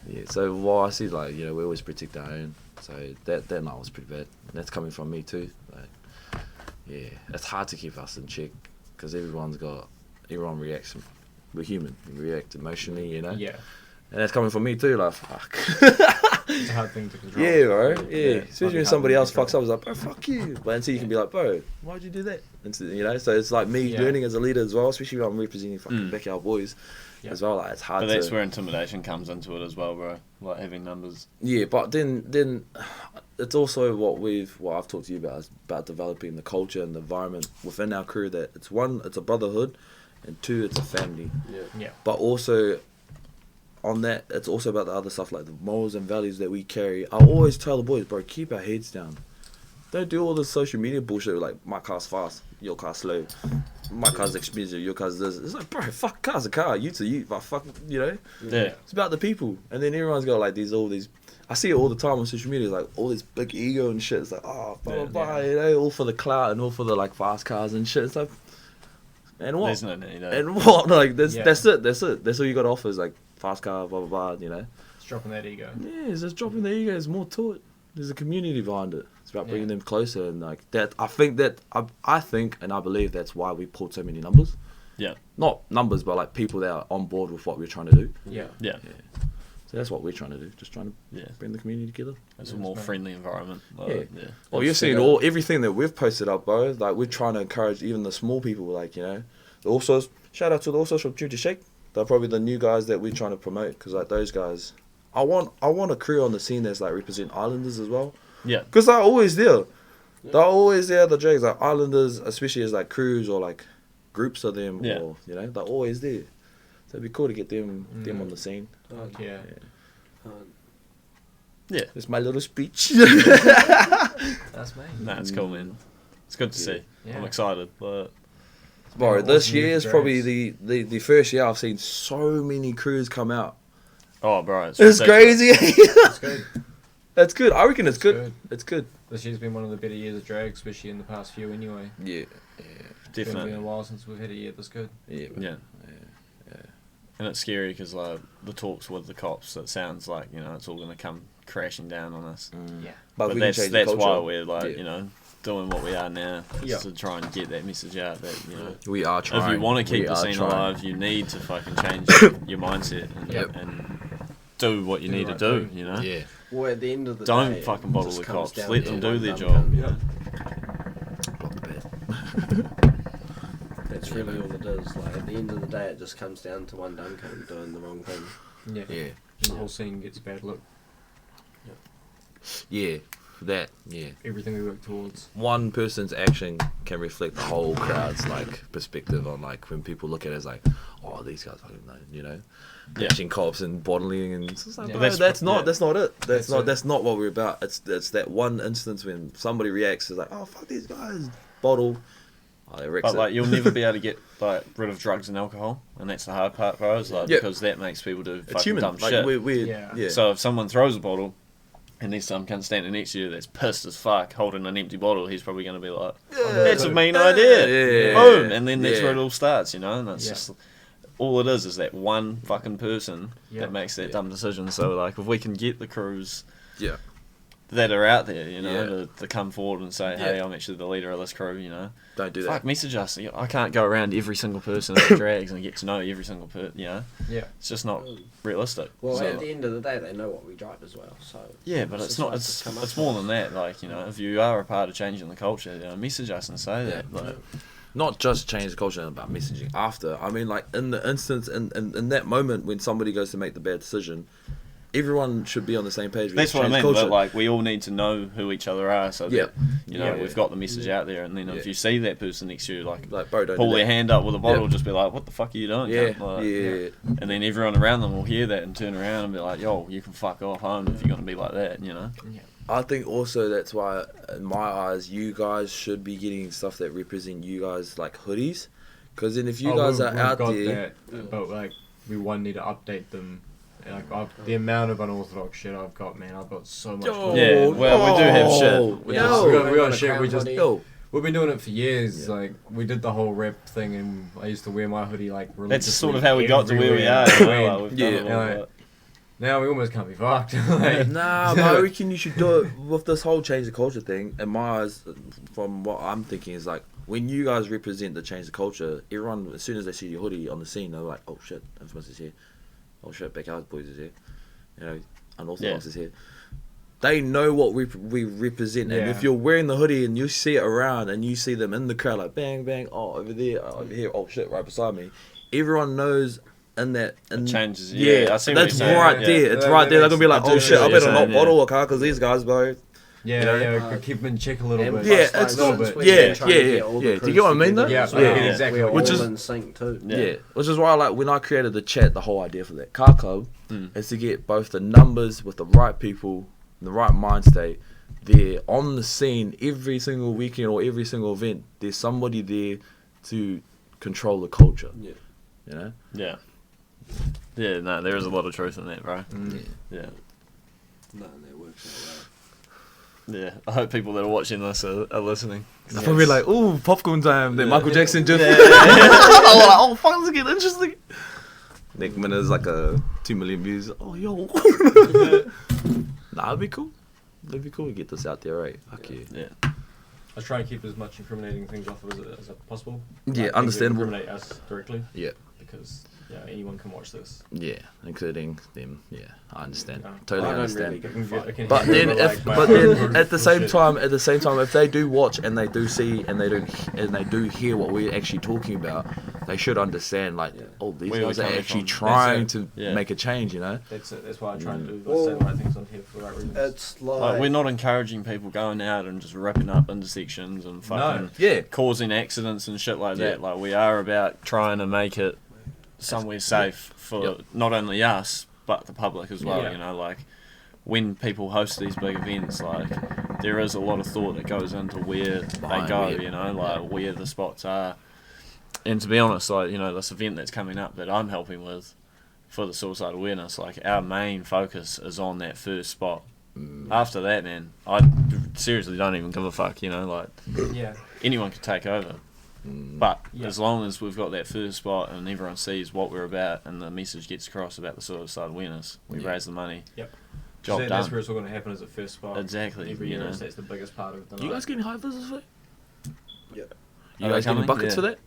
Yeah, so while I see like, we always protect our own. So that night was pretty bad. And that's coming from me too. Like, yeah, it's hard to keep us in check because everyone reacts. We're human. We react emotionally, Yeah. And that's coming from me too. Like, fuck. It's a hard thing to control. Yeah, bro. Yeah. Fucking Especially when hard somebody to else control. fucks up, I was like, bro, fuck you. But until you can be like, bro, why'd you do that? And so it's like me learning as a leader as well, especially when I'm representing fucking Backyard Boys as well. Like, it's hard But that's where intimidation comes into it as well, bro. Like having numbers. Yeah, but then it's also what I've talked to you about is about developing the culture and the environment within our crew that it's one, it's a brotherhood, and two, it's a family. Yeah. But also on that, it's also about the other stuff like the morals and values that we carry. I always tell the boys, bro, keep our heads down. Don't do all this social media bullshit like my car's fast, your car's slow, my car's expensive, your car's this. It's like, bro, fuck, car's a car, you to you, but fuck, Yeah. It's about the people. And then everyone's got like all these. I see it all the time on social media, like all this big ego and shit. It's like, blah blah blah, all for the clout and all for the like fast cars and shit. It's like, and what? There's no need. And what? Like that's it. That's all you got to offer is like fast car, blah blah blah. It's dropping that ego. Yeah, it's just dropping the ego. There's more to it. There's a community behind it. It's about bringing them closer and like that. I think and I believe that's why we pulled so many numbers. Yeah. Not numbers, but like people that are on board with what we're trying to do. Yeah. Yeah. So that's what we're trying to do. Just trying to bring the community together. It's a more friendly environment. Yeah. Well, you're seeing everything that we've posted up, bro. Like we're trying to encourage even the small people. Like also shout out to the also from Junior Shake. They're probably the new guys that we're trying to promote because like those guys. I want a crew on the scene that's like represent Islanders as well. Yeah. Because they're always there. They're always there. The Jags like Islanders, especially as like crews or like groups of them. Yeah. Or they're always there. So it'd be cool to get them on the scene. Fuck yeah. Yeah. That's my little speech. That's me. Nah, it's cool, man. It's good to see. Yeah. I'm excited, but Bro, Yeah, this awesome year is drags. probably the first year I've seen so many crews come out. oh, bro, it's It's ridiculous. crazy. It's good. That's good. I reckon it's It's good. good. It's good. This year's been one of the better years of drag, especially in the past few anyway. Yeah. It's been Definitely. a while since we've had a year this good. Yeah. Yeah. And it's scary because like the talks with the cops, it sounds like it's all gonna come crashing down on us. Yeah. But we can change the that's why culture. we're like Yeah. doing what we are now Yeah. is to try and get that message out that We are trying. if you want to keep We the are scene trying. alive, you need to fucking change your mindset and, Yep. and do what you Do the need right to do. thing. Yeah. Well, at the end of the Don't day, fucking it bottle just the comes cops. down Let to them do one their dumb job. cunt. Yeah. Block the bed. That's really all it is. Like at the end of the day, it just comes down to one dumb cunt doing the wrong thing. Yeah. Yeah. And the whole scene gets a bad look. Yeah. That. Yeah. Everything we work towards. One person's action can reflect the whole crowd's like perspective on like when people look at it as like, oh, these guys fucking know, Yeah. catching cops and bottling and it's like, Yeah. bro, That's- that's not yeah. that's not it. That's it. That's not what we're about. It's that one instance when somebody reacts is like, oh fuck these guys, bottle. Oh, they wrecks But it. like you'll never be able to get like rid of drugs and alcohol, and that's the hard part, bro. Is like Yeah. because that makes people do it's fucking human. dumb Like shit. we're Yeah. yeah. So if someone throws a bottle, and there's some cunt standing next to you that's pissed as fuck holding an empty bottle, he's probably going to be like, "That's a mean idea." Yeah. Boom, and then that's Yeah. where it all starts, And it's Yeah. just all it is that one fucking person Yeah. that makes that Yeah. dumb decision. So like if we can get the crews Yeah. that are out there, Yeah. to come forward and say, "Hey, Yeah. I'm actually the leader of this crew," Don't do that. Fuck, message us. I can't go around every single person that drags and get to know every single person. Yeah. It's just not realistic. Well, So- at the end of the day, they know what we drive as well. So yeah, but it's just not. like to come up It's more with- than that. Like if you are a part of changing the culture, message us and say that. Yeah. Like, Not just change the culture about messaging after. I mean, like in the instance, in that moment when somebody goes to make the bad decision, everyone should be on the same page. that's what I Change mean. culture. But like we all need to know who each other are, so Yeah. that Yeah. we've got the message out there. And then if Yeah. you see that person next to you, like bro, don't pull do their that. hand up with a bottle, Yeah. just be like, "What the fuck are you doing?" Yeah, cunt?" Like, yeah. And then everyone around them will hear that and turn around and be like, "Yo, you can fuck off home if you're gonna be like that," I think also that's why, in my eyes, you guys should be getting stuff that represent you guys, like hoodies. Because then if you guys are out there, that, but like we need to update them Like, the amount of unorthodox shit I've got, man, I've got so much. Yeah, well, we do have shit. We got shit. We've been doing it for years. Yeah. Like, we did the whole rep thing, and I used to wear my hoodie like religiously. That's sort of how we got to where we are. You know, like, we've done it all, but- Now we almost can't be fucked. Like, Nah, but I reckon you should do it with this whole change the culture thing. In my eyes, from what I'm thinking, is like when you guys represent the change the culture, everyone as soon as they see your hoodie on the scene, they're like, "Oh shit, Infamous is here. Oh shit, BackyardBoys is here. You know, Unorthodox is here." They know what we represent, and if you're wearing the hoodie and you see it around and you see them in the crowd, like bang bang, oh over there, oh, over here, oh shit, right beside me, everyone knows. And that and it changes, I see that's right there. It's right there. They're gonna be like, "Oh shit, I better not bottle a car because these guys, bro." Keep them in check a little bit. Yeah, it's yeah. Do you get what I mean though? Yeah, exactly. Which is in sync too. Yeah, which is why, like, when I created the chat, the whole idea for that car club is to get both the numbers with the right people, the right mind state. There on the scene every single weekend or every single event. There's somebody there to control the culture. Yeah, you know. Yeah. Yeah, no, there is a lot of truth in that, bro. Yeah. No, that works out Yeah, I hope people that are watching this are listening. They're probably like, "Ooh, popcorn time." Then Michael Jackson just. Yeah. I was like, "Oh, fuck, this is getting interesting." Next minute is like 2 million views. Oh, yo. Nah, it'd be cool. It'd be cool to get this out there, right? Fuck yeah. Yeah. I try and keep as much incriminating things off as possible. Yeah, Like, understandable. Incriminate us directly. Yeah. Because anyone can watch this. Yeah, including them. Yeah, I understand. Yeah. Totally I don't understand. really give a fuck. But then, at the same time, if they do watch and they do see and they do hear what we're actually talking about, they should understand. Like, oh, these Where guys we're are coming actually from. trying to make a change. You know. That's it. That's why I try and do Well, say the right things on here for the right reasons. It's Like, we're not encouraging people going out and just ripping up intersections and fucking causing accidents and shit like that. Like, we are about trying to make it somewhere safe for not only us but the public as well. You know, like when people host these big events, like there is a lot of thought that goes into where they go. You know, like where the spots are. And to be honest, like, you know, this event that's coming up that I'm helping with for the suicide awareness, like our main focus is on that first spot. After that, man, I seriously don't even give a fuck. You know, like anyone could take over. But as long as we've got that first spot and everyone sees what we're about and the message gets across about the suicide awareness, we raise the money. Yep. Job done. That's where it's all going to happen as a first spot. Exactly. Every you year, know. that's the biggest part of the You guys getting high visits for that? Yeah. You guys getting buckets for that?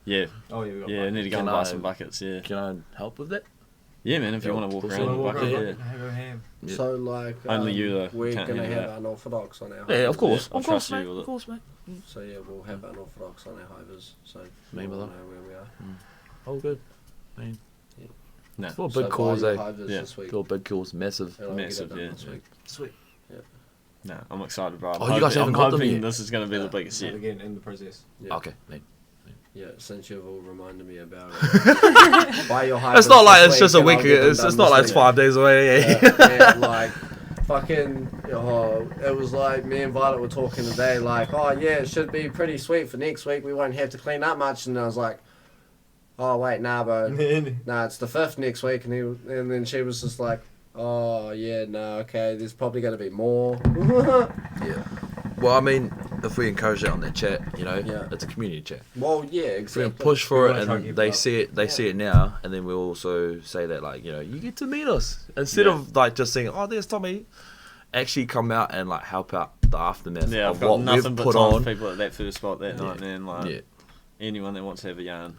Yeah. Oh yeah. We got I need to go and buy some buckets. Yeah. Can I help with that? Yeah, man. If you want to walk around in a bucket, Go ham. Yeah. So like Only you, though, we're can't gonna handle have that. unorthodox on our Yeah, of course, I'll of course, trust you mate. with it. Of course, mate. So yeah, we'll have unorthodox on our hivers. So Me, we'll know brother. where we are. Oh, good. Man. No. For So big buy calls, your eh? hivers Yeah. this week. For big calls, massive. And I'll get it Massive, done yeah. this week. Sweet. No, I'm excited, bro. Oh, you guys haven't got them yet? This is going to be the biggest Yet yet. again in the process. Yeah. Okay, mate. Yeah, since you've all reminded me about it. Buy your hivers. It's not like this it's just a and I'll week. get them It's done not like this it's week. 5 days away. Yeah. Yeah, like fucking. It was like me and Violet were talking today. Like, oh yeah, it should be pretty sweet for next week. We won't have to clean up much. And I was like, oh wait, nah, bro. Nah, it's the 5th next week. And then she was just like, oh yeah, no, okay. There's probably gonna be more. Yeah. Well, I mean, if we encourage that on that chat, you know, it's a community chat. Well, yeah, If we exactly. push for We it wanna try and and keep they it up. see it, see it now, and then we'll also say that, like, you know, you get to meet us instead of like just saying, oh, there's Tommy. Actually, come out and like help out the aftermath Yeah, I've of got what nothing we've but put time on. for people at that first spot that night, man. Like, anyone that wants to have a yarn.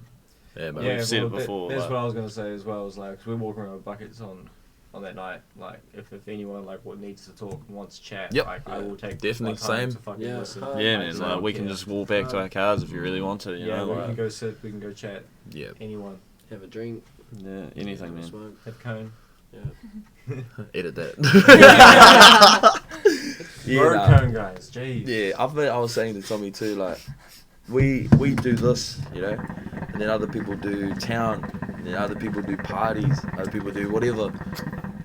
Yeah, man. We've said it before, That's like- what I was going to say as well. Is like, 'cause we're walking around with buckets on that night. Like, if anyone like what needs to talk and wants to chat, Yep. like I will take Definitely, my time same. to fucking Yeah. listen. Yeah, man. Like, we can just walk back to our cars if you really want to. You Yeah, know, we like, can go sit. We can go chat. Yeah. Anyone. Have a drink. yeah, anything, have a man. smoke. Have cone. Yeah. Edit that. Road nah. cone, guys. Jeez. Yeah, I was saying to Tommy too, like, we do this, you know, and then other people do town, and then other people do parties, other people do whatever,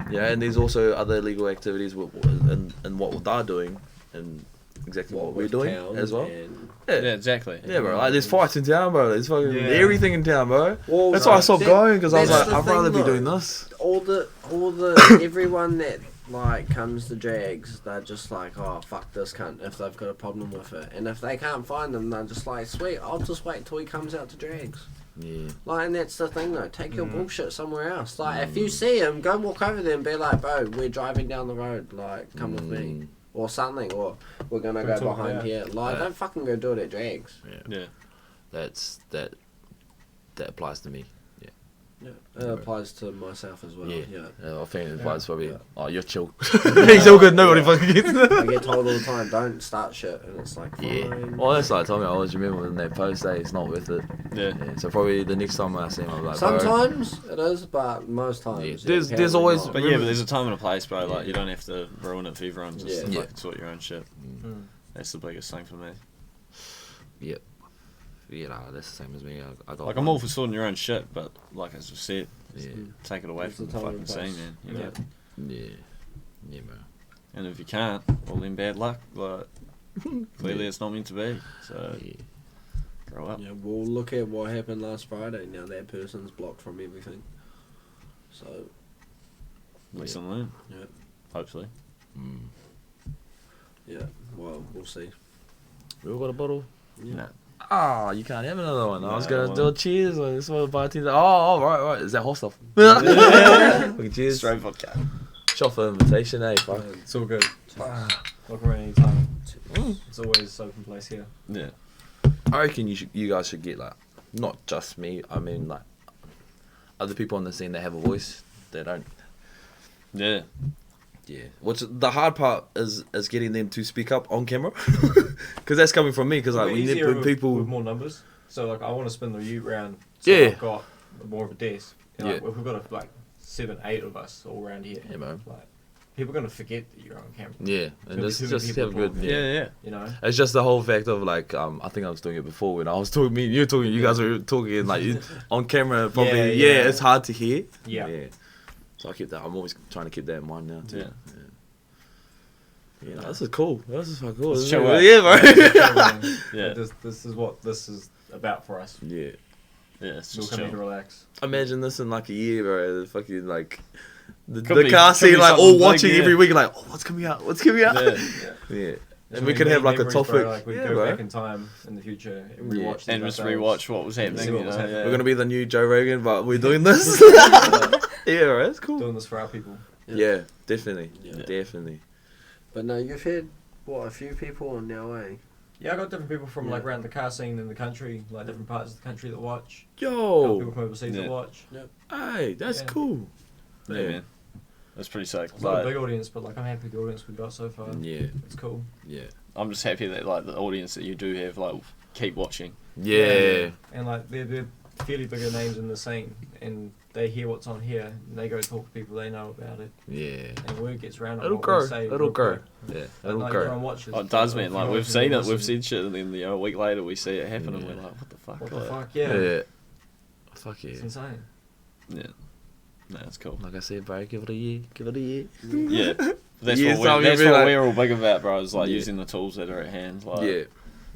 you know, and there's also other illegal activities and what they're doing, and exactly what we're with doing town as well. and- Yeah, exactly. Yeah, bro. Like, there's fights in town, bro. There's fucking Yeah. everything in town, bro. Well, That's why I stopped going because I was that's like, the I'd rather thing, be doing though. this. all the everyone that like comes to drags, they're just like, oh fuck this cunt if they've got a problem with it, and if they can't find him, they're just like, sweet, I'll just wait till he comes out to drags. Yeah. Like, and that's the thing though, take your bullshit somewhere else. Like, if you see him, go walk over there and be like, bro, we're driving down the road, like, come with me. Or something, or we're gonna go behind here. Like, don't fucking go do it at drags. Yeah. That applies to me. Yeah, it applies to myself as well. Yeah. I think it applies probably. Oh, you're chill. He's all good. Nobody fucking gets it. I get told all the time, don't start shit, and it's like, fine. Yeah. Well, that's like Tommy. I always remember when they post that it's not worth it. Yeah. So probably the next time I see him, I'm like, sometimes it is, but most times. There's always. But yeah, but there's a time and a place, bro. Like, you don't have to ruin it for everyone. Just Yeah. sort your own shit. That's the biggest thing for me. Yep. Yeah, nah, that's the same as me. I got Like, I'm all for sorting your own shit, but like as I said, Yeah. take it away from the fucking scene, man. You know? Yeah, man. And if you can't, well then bad luck. Like, clearly it's not meant to be. So grow up. Yeah, well, look at what happened last Friday. Now that person's blocked from everything. So. Lesson learned. Yeah. Hopefully. Yeah. Well, we'll see. We all got a bottle? Yeah. Nah. Ah, you can't have another one. I was No, gonna do a cheers. Or this one bartender. Oh, right. Is that hot stuff? Fucking cheers. Straight vodka. Shot for invitation, eh? Fuck. It's all good. Look around anytime. It's always open place here. Yeah. I reckon you guys should get like, not just me. I mean like, other people on the scene that have a voice. They don't. Yeah. Yeah. Which the hard part is getting them to speak up on camera, because that's coming from me. Because like we need people with more numbers. So like I want to spin the ute round. So Yeah. I've got more of a desk. And, like, if we've got like 7, 8 of us all around here. Yeah, man. Like people are gonna forget that you're on camera. Yeah, and There's just have a good. Yeah. You know. It's just the whole fact of like I think I was doing it before when I was talking. Me and you were talking. You guys were talking like on camera. Probably Yeah. It's hard to hear. Yeah. So I keep that. I'm always trying to keep that in mind now too. Yeah. Yeah, this is cool. This is fucking cool. Let's isn't chill it? out. Yeah, bro. Yeah. This is what this is about for us. Yeah. Yeah, it's We'll just come here to chill. relax. Imagine this in like a year, bro. The fucking like the Could be- car could scene, be like something all big, watching yeah. every week, like, oh, what's coming out? What's coming out? Yeah. Yeah. There's And we many could have like a memories, topic. bro, like we Yeah, go bro. back in time in the future and Yeah. rewatch And things just ourselves. rewatch what was happening. See what You was know? happening. We're gonna be the new Joe Rogan, but we're doing this. Yeah, bro, that's cool. Doing this for our people. Yeah, definitely. Yeah. Definitely. But no, you've had a few people on now, eh? Yeah, I got different people from like Yeah. around the car scene in the country, like different parts of the country that watch. Yo, People from overseas Yeah. that watch. hey, that's Yeah. cool. Yeah, man. That's pretty sick. It's not a Like, big audience, but like I'm happy with the audience we've got so far. Yeah, It's cool. yeah, I'm just happy that like the audience that you do have like keep watching. yeah. And like they're fairly bigger names in the scene, and they hear what's on here, and they go talk to people they know about it, Yeah. and word gets around. on It'll what grow. we say It'll real grow. quick. Yeah, And, it'll like, grow. everyone watches. Oh, it does, If man. you Like watch we've and seen you it. We've listen, seen shit, and then a week later we see it happen, and Yeah. we're like, what the fuck? What the Like, fuck? Yeah. Yeah. Fuck yeah. It's insane. Yeah. No, it's cool. Like I said, bro, give it a year. Give it a year. Yeah. That's Yeah, what, so that's you'll be what like- we're all big about, bro. Is like Yeah. using the tools that are at hand, like Yeah.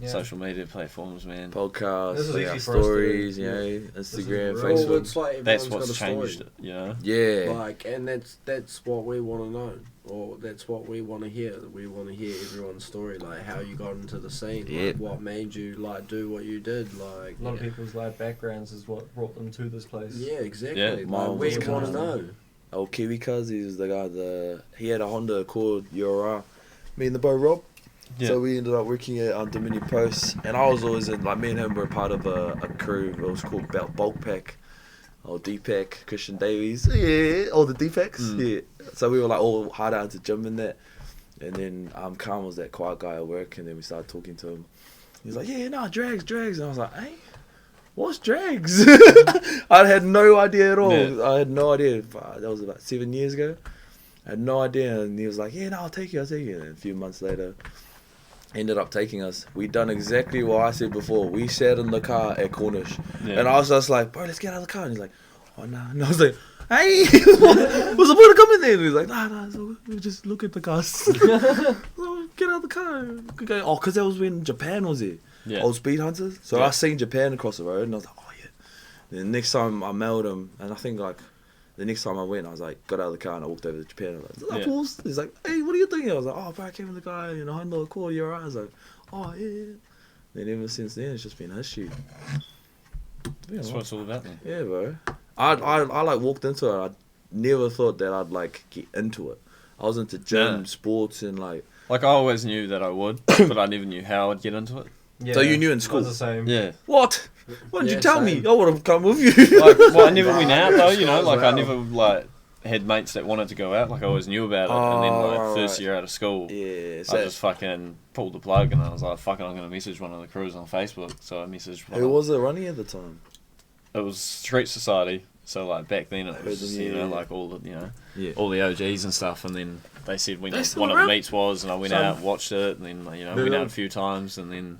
Yeah. social media platforms, man. Podcasts, This is like easy our for us to do. stories, Yeah. Instagram, This is Facebook. Well, it's like That's everyone's what's got a changed story. it, you know. Yeah. Like, and that's what we want to know, or that's what we want to hear. We want to hear everyone's story, like how you got into the scene, Yeah. like what made you like do what you did, like A lot of people's life backgrounds is what brought them to this place. yeah, exactly. Yeah. Like, Mine we was want to kinda- know. Old Kiwi cuz, he was the guy, he had a Honda Accord URR. Me and the boy Rob. Yeah. So we ended up working at Dominion Post, and I was always in, like, me and him were part of a crew. It was called Bulk Pack, or D-Pack, Christian Davies, yeah, all the D-Packs, yeah. So we were like all hard out to gym and that, and then Khan was that quiet guy at work, and then we started talking to him. He was like, yeah, no, drags, and I was like, hey, what's drags? I had no idea at all. Yeah. I had no idea. That was about 7 years ago. I had no idea, and he was like, yeah, no, I'll take you. And a few months later, ended up taking us. We done exactly what I said before. We sat in the car at Cornish, Yeah. and I was just like, bro, let's get out of the car. And he's like, oh, no. And I was like, hey, what's the point of coming there? And he's like, nah, it's all good. We just look at the cars. Get out of the car. Okay. Oh, because that was when Japan was there. Yeah. Old Speed Hunters. So Yeah. I seen Japan across the road, and I was like, oh, yeah. Then next time I mailed him, and I think, like, The next time I went, I was like, got out of the car and I walked over to Japan. I was like, pause. He's like, hey, what are you doing? I was like, oh, bro, I came with the guy, you know, I know, cool, you're right. I was like, oh, yeah. Then ever since then, it's just been history. That's what it's all about then. Yeah, bro. I like walked into it. I never thought that I'd like get into it. I was into gym, sports, and like I always knew that I would, but I never knew how I'd get into it. Yeah. So you knew in school? The same. Yeah. What? Why didn't you tell me? I would have come with you. Well, I never went out though. You know, like I never like had mates that wanted to go out. Like I always knew about it, and then first year out of school, I just fucking pulled the plug, and I was like, "Fucking, I'm gonna message one of the crews on Facebook." So I messaged. Who was it running at the time? It was Street Society. So like back then it was just, you know, like all the all the OGs and stuff, and then they said when one of the meets was, and I went out, watched it, and then went out a few times, and then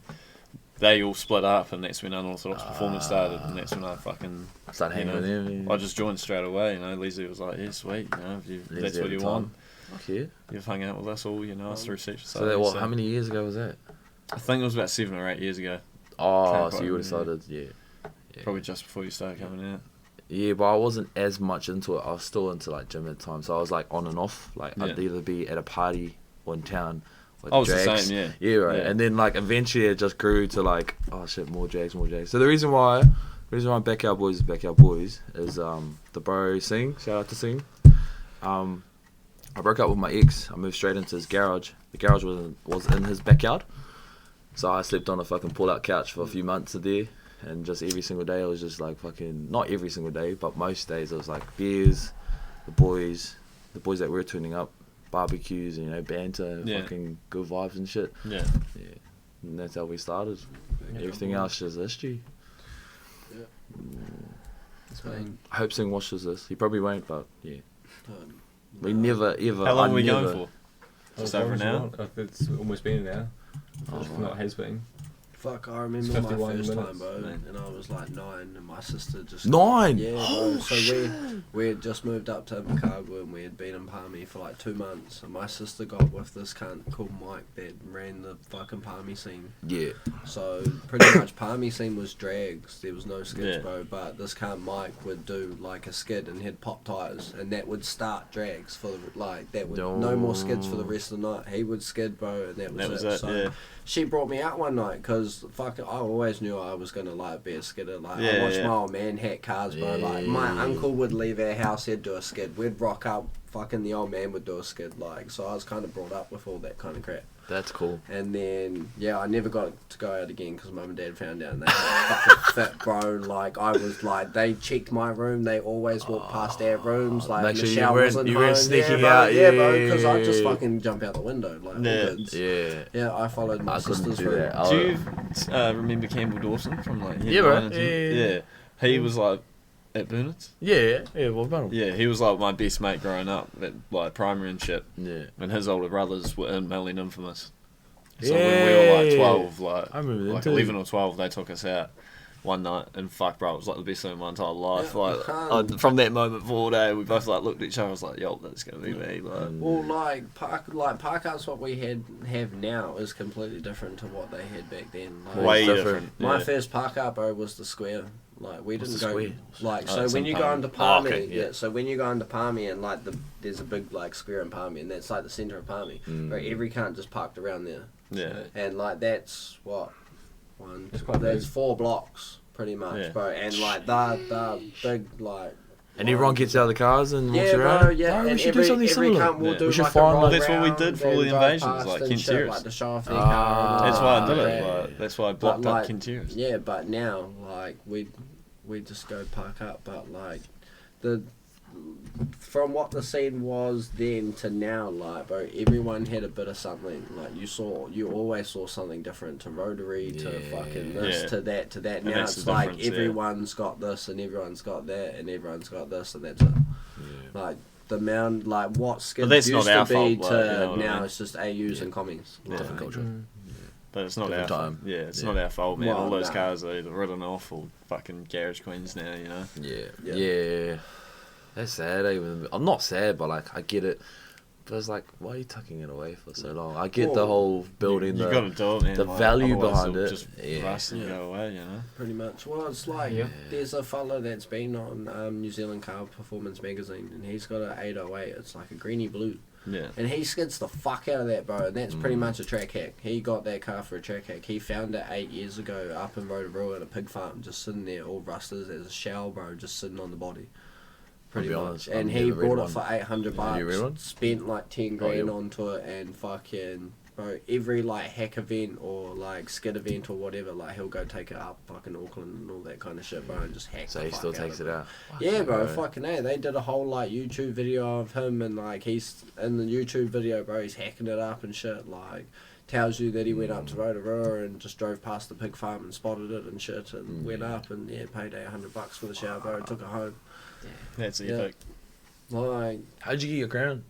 they all split up, and that's when Unorthodox Performance started, and that's when I fucking started hanging with them. I just joined straight away. Leslie was like, "Yeah, sweet, if that's what you want." Okay. You've hung out with us all, us through Street So Society. that, how many years ago was that? I think it was about 7 or 8 years ago. Oh, so you would have started, Probably just before you started coming out. Yeah, but I wasn't as much into it. I was still into like gym at the time, so I was like on and off. Like I'd either be at a party or in town. Like, I was the same, yeah, right. Yeah. And then like eventually it just grew to like, oh shit, more Jags. So the reason why BackyardBoys is BackyardBoys is the bro Sing. Shout out to Sing. I broke up with my ex. I moved straight into his garage. The garage was in his backyard, so I slept on a fucking pull-out couch for a few months a day. And just every single day, it was just like fucking, not every single day, but most days it was like beers, the boys that were tuning up, barbecues, banter, fucking good vibes and shit. Yeah. And that's how we started. Everything else is history. Yeah. I hope Sing watches this. He probably won't, but yeah. We never ever. How long are we going for? Just over an hour? It's almost been an hour. If not, has been. Fuck, I remember my first time, bro, and I was like 9, and my sister just... 9? Yeah, bro. So we had just moved up to Invercargill, and we had been in Palmy for like 2 months, and my sister got with this cunt called Mike that ran the fucking Palmy scene. Yeah. So pretty much Palmy scene was drags, there was no skids, bro, but this cunt Mike would do like a skid and he'd pop tyres, and that would start drags for no more skids for the rest of the night. He would skid, bro, and that was it. So she brought me out one night, because I always knew I was gonna like be a skidder. Like I watched my old man hack cars, bro. Like my uncle would leave our house, he'd do a skid. We'd rock up, fucking the old man would do a skid. Like, so I was kind of brought up with all that kind of crap. That's cool. And then I never got to go out again because mum and dad found out and they had fucking fit, bro. Like I was like, they checked my room. They always walked past our rooms. Like make sure Michelle wasn't home. You weren't sneaking bro, out. Yeah, bro. Because I just fucking jump out the window. Like yeah. I followed my sister's room. Do you remember Campbell Dawson from like? Yeah, bro. Yeah. He was like at Burnet's. Yeah. What about him? Yeah, he was like my best mate growing up at like primary and shit. Yeah. And his older brothers were in Melling Infamous. So when we were like 12, I remember like 11 or 12, they took us out one night, and fuck, bro, it was like the best thing of my entire life. From that moment forward, we both like looked at each other. I was like, "Yo, that's gonna be me." Well, park outs, what we have now is completely different to what they had back then. Like, way different. My first park out, bro, was the square. Like we didn't go square? like so when you go into Palmy, so when you go into Palmy and like there's a big like square in Palmy, and that's like the centre of Palmy. Where every cunt just parked around there. Yeah. And like that's that's 4 blocks pretty much, bro. And like the big like. And everyone gets out of the cars and walks around. Bro, and we should do something similar. We should find that's what we did for all the invasions, like Kinteris. Like the show off their car. That's why I did it. Like, that's why I blocked up Kinteris. Yeah, but now like we just go park up, but like from what the scene was then to now, like bro, everyone had a bit of something. Like you always saw something different to Rotary, to fucking this, to that. Now it's like everyone's got this and everyone's got that and everyone's got this and that's it. Yeah. Like the amount, like what skids used to be to now it's just AUs and commies. Different culture. But it's not our fault. Yeah, it's not our fault, man. Well, all those cars are either ridden off or fucking garage queens now, you know? Yeah. That's sad. I'm not sad, but like I get it. But it's like, why are you tucking it away for so long? I get the whole building You got to do it, man. the like, value otherwise behind it'll it. Just rust and go away, you know. Pretty much. Well, it's like there's a fella that's been on New Zealand Car Performance magazine, and he's got an 808. It's like a greeny blue. Yeah. And he skids the fuck out of that, bro. And that's pretty much a track hack. He got that car for a track hack. He found it 8 years ago up in Rotorua at a pig farm, just sitting there all rusted as a shell, bro, just sitting on the body. Pretty much. And he bought it for $800. Spent like 10 grand onto it, and fucking, bro, every like hack event or like skid event or whatever, like he'll go take it up fucking Auckland and all that kind of shit, bro, and just hack. So he still takes it out. Yeah, bro, fucking A. They did a whole like YouTube video of him, and like he's in the YouTube video, bro, he's hacking it up and shit, like tells you that he went up to Rotorua and just drove past the pig farm and spotted it and shit, and went up and paid $800 for the shower, bro, and took it home. That's epic. Like, how'd you get your crown?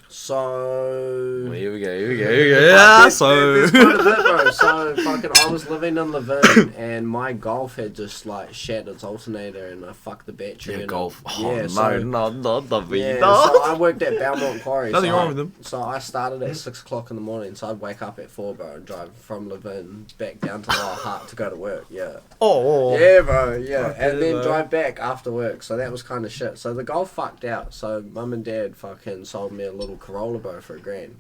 So... Well, here we go. Yeah, so... There's quite a bit, bro. So, fucking, I was living in Levin, and my Golf had just, like, shat its alternator, and I fucked the battery. Yeah, and Golf. Not the Vita. Yeah, so I worked at Belmont Quarry. Nothing wrong with them. So I started at 6 o'clock in the morning, so I'd wake up at 4, bro, and drive from Levin back down to Lower Hutt to go to work, yeah. Oh. Yeah, bro, yeah. And then drive back after work, so that was kind of shit. So the Golf fucked out, so mum and dad fucking sold me a little Corolla, bro, for $1,000.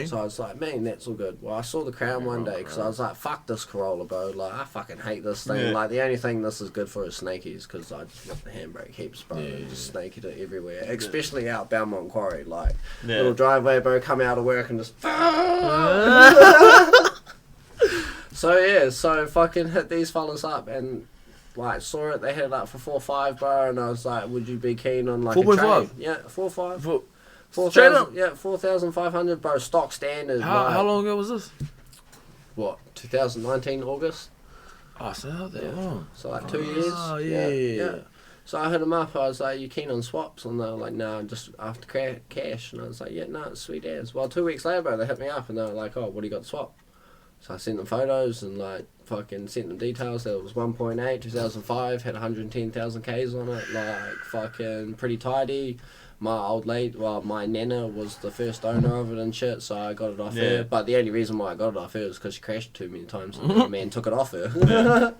So I was like, man, that's all good. Well, I saw the Crown one day, because I was like, fuck this Corolla, bro. Like, I fucking hate this thing. Yeah. Like, the only thing this is good for is snakies, because I just want the handbrake heaps, bro. And just snakied it everywhere. Especially out Belmont Quarry. Like, little driveway, bro, come out of work and just... So fucking hit these fellas up, and... like, saw it, they had it up for 4.5, bro, and I was like, would you be keen on, like, 4.5? a trade? Yeah, 4.5. 4,000? Yeah, 4,500, bro, stock standard. How long ago was this? What, 2019, August? Oh, so not that long. So, like, 2 years. Oh, yeah. So I hit them up, I was like, you keen on swaps? And they were like, no, just after cash. And I was like, yeah, no, it's sweet as. Well, 2 weeks later, bro, they hit me up, and they were like, oh, what do you got to swap? So I sent them photos and like fucking sent them details. There was 1.8, 2005, had 110,000 Ks on it, like fucking pretty tidy. My old lady, well, my nana was the first owner of it and shit, so I got it off her. But the only reason why I got it off her is because she crashed too many times and the man took it off her.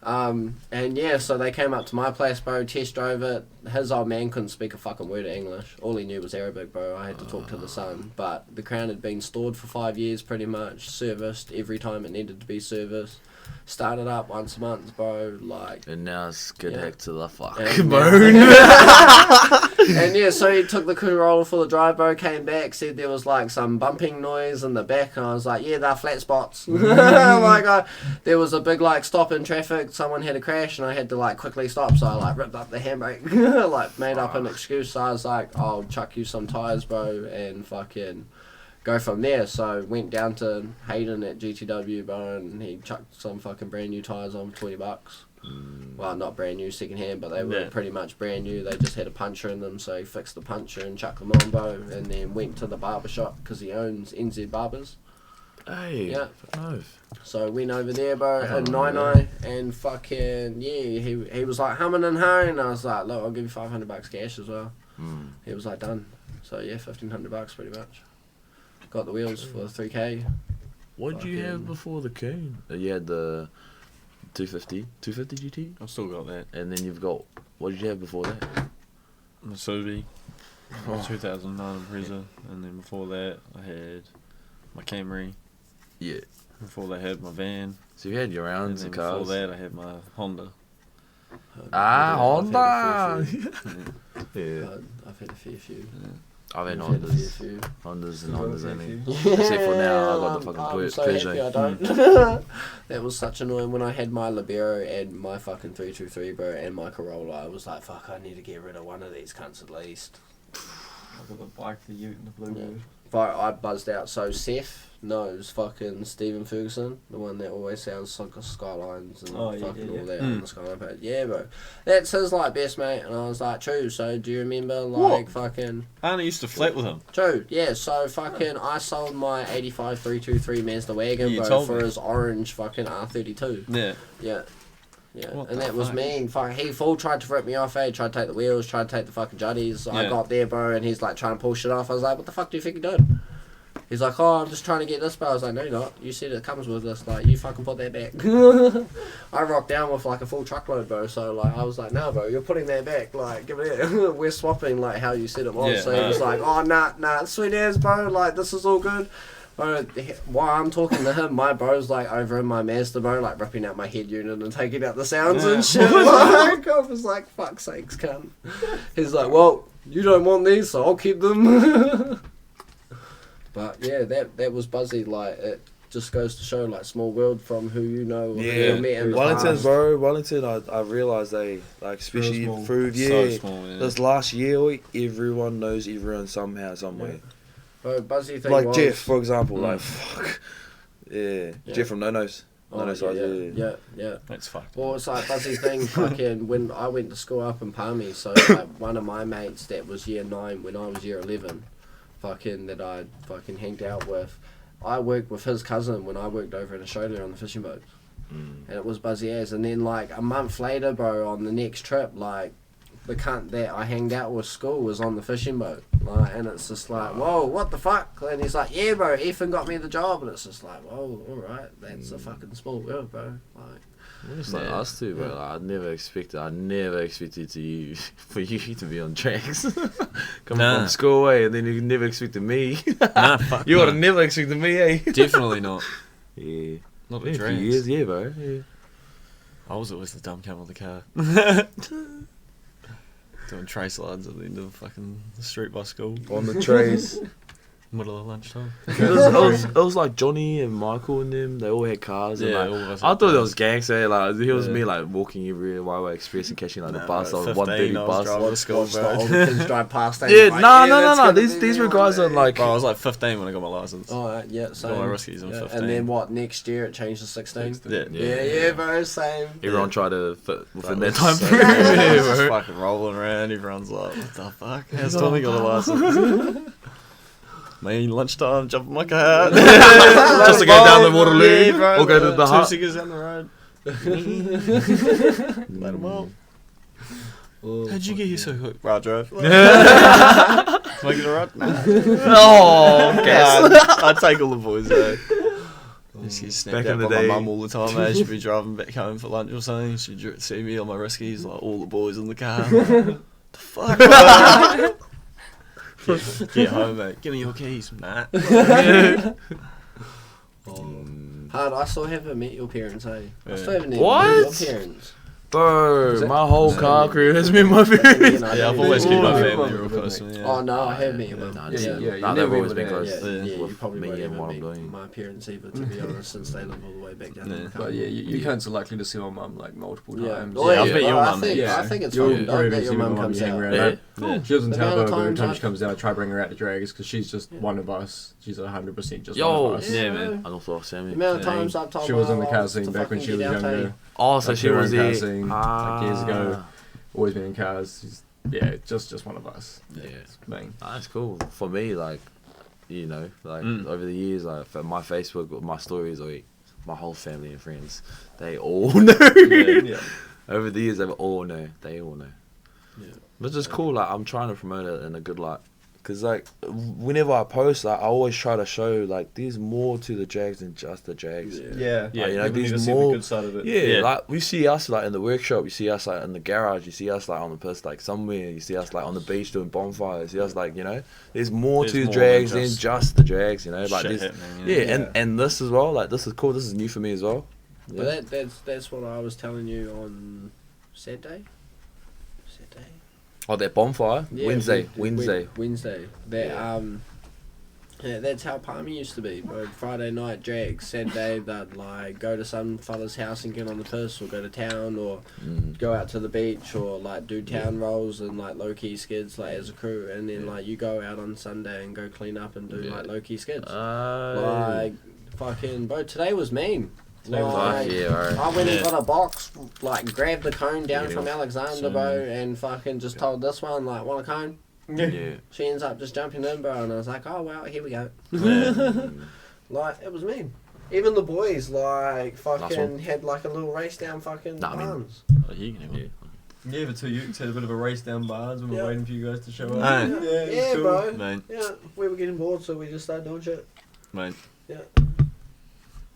And yeah, so they came up to my place, bro, test drove it. His old man couldn't speak a fucking word of English. All he knew was Arabic, bro. I had to talk to the son. But the Crown had been stored for 5 years pretty much, serviced every time it needed to be serviced. Started up once a month, bro, like... And now it's good heck to the fuck bone. And yeah, so he took the Corolla for the drive, bro, came back, said there was like some bumping noise in the back, and I was like, yeah, they're flat spots. Like, there was a big like stop in traffic, someone had a crash, and I had to like quickly stop, so I like ripped up the handbrake, like made up an excuse, so I was like, I'll chuck you some tyres, bro, and fucking... go from there. So went down to Hayden at GTW, bro, and he chucked some fucking brand new tyres on for $20. Well, not brand new, second hand, but they were pretty much brand new. They just had a puncture in them, so he fixed the puncture and chucked them on, bro, and then went to the barber shop because he owns NZ Barbers. Hey, yeah. No. So went over there, bro, in Nai, and fucking he was like humming and hawing, and I was like, look, I'll give you $500 cash as well. He was like, done. So yeah, $1,500 pretty much. Got the wheels for 3K. What did you have before the Coon? You had the 250 GT? I've still got that. And then you've got, what did you have before that? The Subi, 2009 Impreza, and then before that I had my Camry. Yeah. Before that I had my van. So you had your rounds of cars. Before that I had my Honda. Honda! Yeah. I've had a fair few. Yeah. I've had Hondas and Hondas only. Except for now, I got the fucking I'm so Peugeot. happy I don't. That was such annoying when I had my Libero and my fucking 323, bro, and my Corolla. I was like, fuck, I need to get rid of one of these cunts at least. I've got the bike, the Ute, and the Bluebird. But I buzzed out. So Seth knows fucking Stephen Ferguson, the one that always sounds like Skylines and all that on the Skyline page. Yeah, bro. That's his like best mate, and I was like, true. So do you remember like fucking? I only used to flat with him. True. Yeah. So fucking, I sold my '85 323 Mazda wagon, bro, for his orange fucking R32. Yeah. Yeah. Yeah, What and the that was fuck? mean. Fuck, he full tried to rip me off, tried to take the wheels, tried to take the fucking juddies. I Yeah. got there, bro, and he's like trying to pull shit off. I was like, what the fuck do you think you're doing? He's like, oh, I'm just trying to get this, bro. I was like, no, you're not. You said it comes with this. Like, you fucking put that back. I rocked down with like a full truckload, bro. So like, I was like, nah, bro, you're putting that back. Like, give it here. We're swapping like how you said it was. Yeah, So he was like, oh, nah, sweet ass, bro. Like, this is all good. Bro, while I'm talking to him, my bro's like over in my Mazda, bro, like ripping out my head unit and taking out the sounds and shit. Like, I was like, fuck sakes, cunt. He's like, well, you don't want these, so I'll keep them. But yeah, that was Buzzy. Like, it just goes to show, like, small world from who you know or who you met in the Wellington, past. bro. Wellington, I realised they, like, especially through, So small, yeah. this last year, everyone knows everyone somehow, somewhere. Bro, Buzzy thing Like was, Jeff, for example, like, fuck. Yeah. Jeff from No Nos. Oh, yeah. That's fucked. Well, it's like Buzzy thing, fucking, when I went to school up in Palmy, so like one of my mates that was year 9 when I was year 11, fucking, that I fucking hanged out with, I worked with his cousin when I worked over in Australia on the fishing boats. And it was Buzzy as. And then like a month later, bro, on the next trip, like, the cunt that I hanged out with school was on the fishing boat, like, and it's just like, whoa, what the fuck? And he's like, yeah, bro, Ethan got me the job, and it's just like, whoa, all right, that's a fucking small world, bro. Like, It's like us too, bro. Like, I never expected for you to be on tracks. Coming from school, and then you never expected me. Nah, fuck You no. would have never expected me, eh? Definitely not. Yeah. Not Yeah, a a few trans. years, yeah, bro. Yeah. I was always the dumb cunt with the car. Doing trace lines at the end of fucking the street by school. On the trays. Middle of lunchtime. It was like Johnny and Michael and them. They all had cars. Yeah, and all like, of us I had thought it cars. was gangster. Like it was Yeah. me like walking everywhere Y-Way Express and catching like the Nah, bus bro, on 15, 130 I was bus. driving to school, watch the bro. older kids drive past. And Yeah, you're like, that's no. gonna These be were me guys one on day. like. Bro, I was like 15 when I got my license. Oh, yeah, same. my riskies on 15. And then what, next year it changed to 16? Yeah. Yeah, bro, same. Everyone tried to fit within That that time was frame. so Yeah, good. Just bro. fucking rolling around. Everyone's like, what the fuck? How's Tommy got a license? Me, lunchtime, jump in my car. Just to go down the Waterloo Yeah, bro, or go to the 2 hut. seconds down the road. Let them all. How'd you get here so quick? Right, drove. Can I get a ride? Nah. Oh, I'd take all the boys though. Just get snapped Back out in the by day. my mum all the time. Eh? She'd be driving back home for lunch or something. She'd see me on my riskies, like all the boys in the car. Like, the fuck? Get home, mate. Give me your keys, Matt. Hard, I still haven't met your parents, eh? I still Yeah. haven't What? met your parents. Bro, Is it- my whole is it- car crew has been my You parents. know, Yeah, I've they- always kept my Yeah. family real close to me. Yeah. Oh, no, I have met your Yeah, mum. nah, Yeah, yeah, yeah, you nah, never they've always were been there. close. Yeah, Yeah. you with probably me won't and ever what I'm meet doing. my parents either, to be honest, since they live all the way back down Yeah. in the But country. yeah, you cunts are likely to see my mum like multiple Yeah. times. Oh, Yeah, I've met your I mum, think, yeah. I think it's You'll fine probably that see your my mum mum comes hang out. around. Yeah. Yeah. She doesn't The tell amount of her every times time I've- she comes down. I try to bring her out to drags because she's just one of us. She's 100% just Yo. one of us. Yeah, man. I don't thought Sammy. The amount of Yeah. times I've told She was my in the wife car to scene back when fucking she was get out, younger. eh? Oh, so Like she her was own car there. scene, like years ago. Always been in cars. She's, yeah, just one of us. Yeah. It's mean. That's cool. For me, like, you know, like over the years, like for my Facebook, my stories, like my whole family and friends, they all know. Yeah. Over the years, they all know. They all know. Yeah. But it's just cool. Like I'm trying to promote it in a good light. Cause like whenever I post, like I always try to show like there's more to the drags than just the drags. Yeah, Yeah, you know, people need these to see more- the good side of it. Yeah, Yeah. like we see us like in the workshop, you see us like in the garage, you see us like on the piss like somewhere, you see us like on the beach doing bonfires, you see us like, you know, there's more There's to the more drags than than just just the drags, you know, like shit this. happening, Yeah, and this as well, like this is cool, this is new for me as well. But that's what I was telling you on Saturday. Oh, that bonfire, Yeah, Wednesday. Wednesday. That yeah, that's how Palmy used to be, bro. Friday night drags, Saturday they'd like go to some fella's house and get on the piss, or go to town, or go out to the beach, or like do town rolls and like low key skids like as a crew, and then like you go out on Sunday and go clean up and do like low key skids. Like fucking bro, today was mean. Like, yeah, right. I went and Yeah. got a box, like grabbed the cone down Yeah. from Alexander, So- bro, and fucking just told this one, like, want a cone? Yeah. She ends up just jumping in, bro, and I was like, oh, well, here we go. Yeah. Like, it was mean. Even the boys, like, fucking had like a little race down fucking Barnes. Yeah, the two Ukes had a bit of a race down Barnes when we were waiting for you guys to show up. Yeah, cool. bro. Man. Yeah, we were getting bored, so we just started doing shit. Man. Yeah.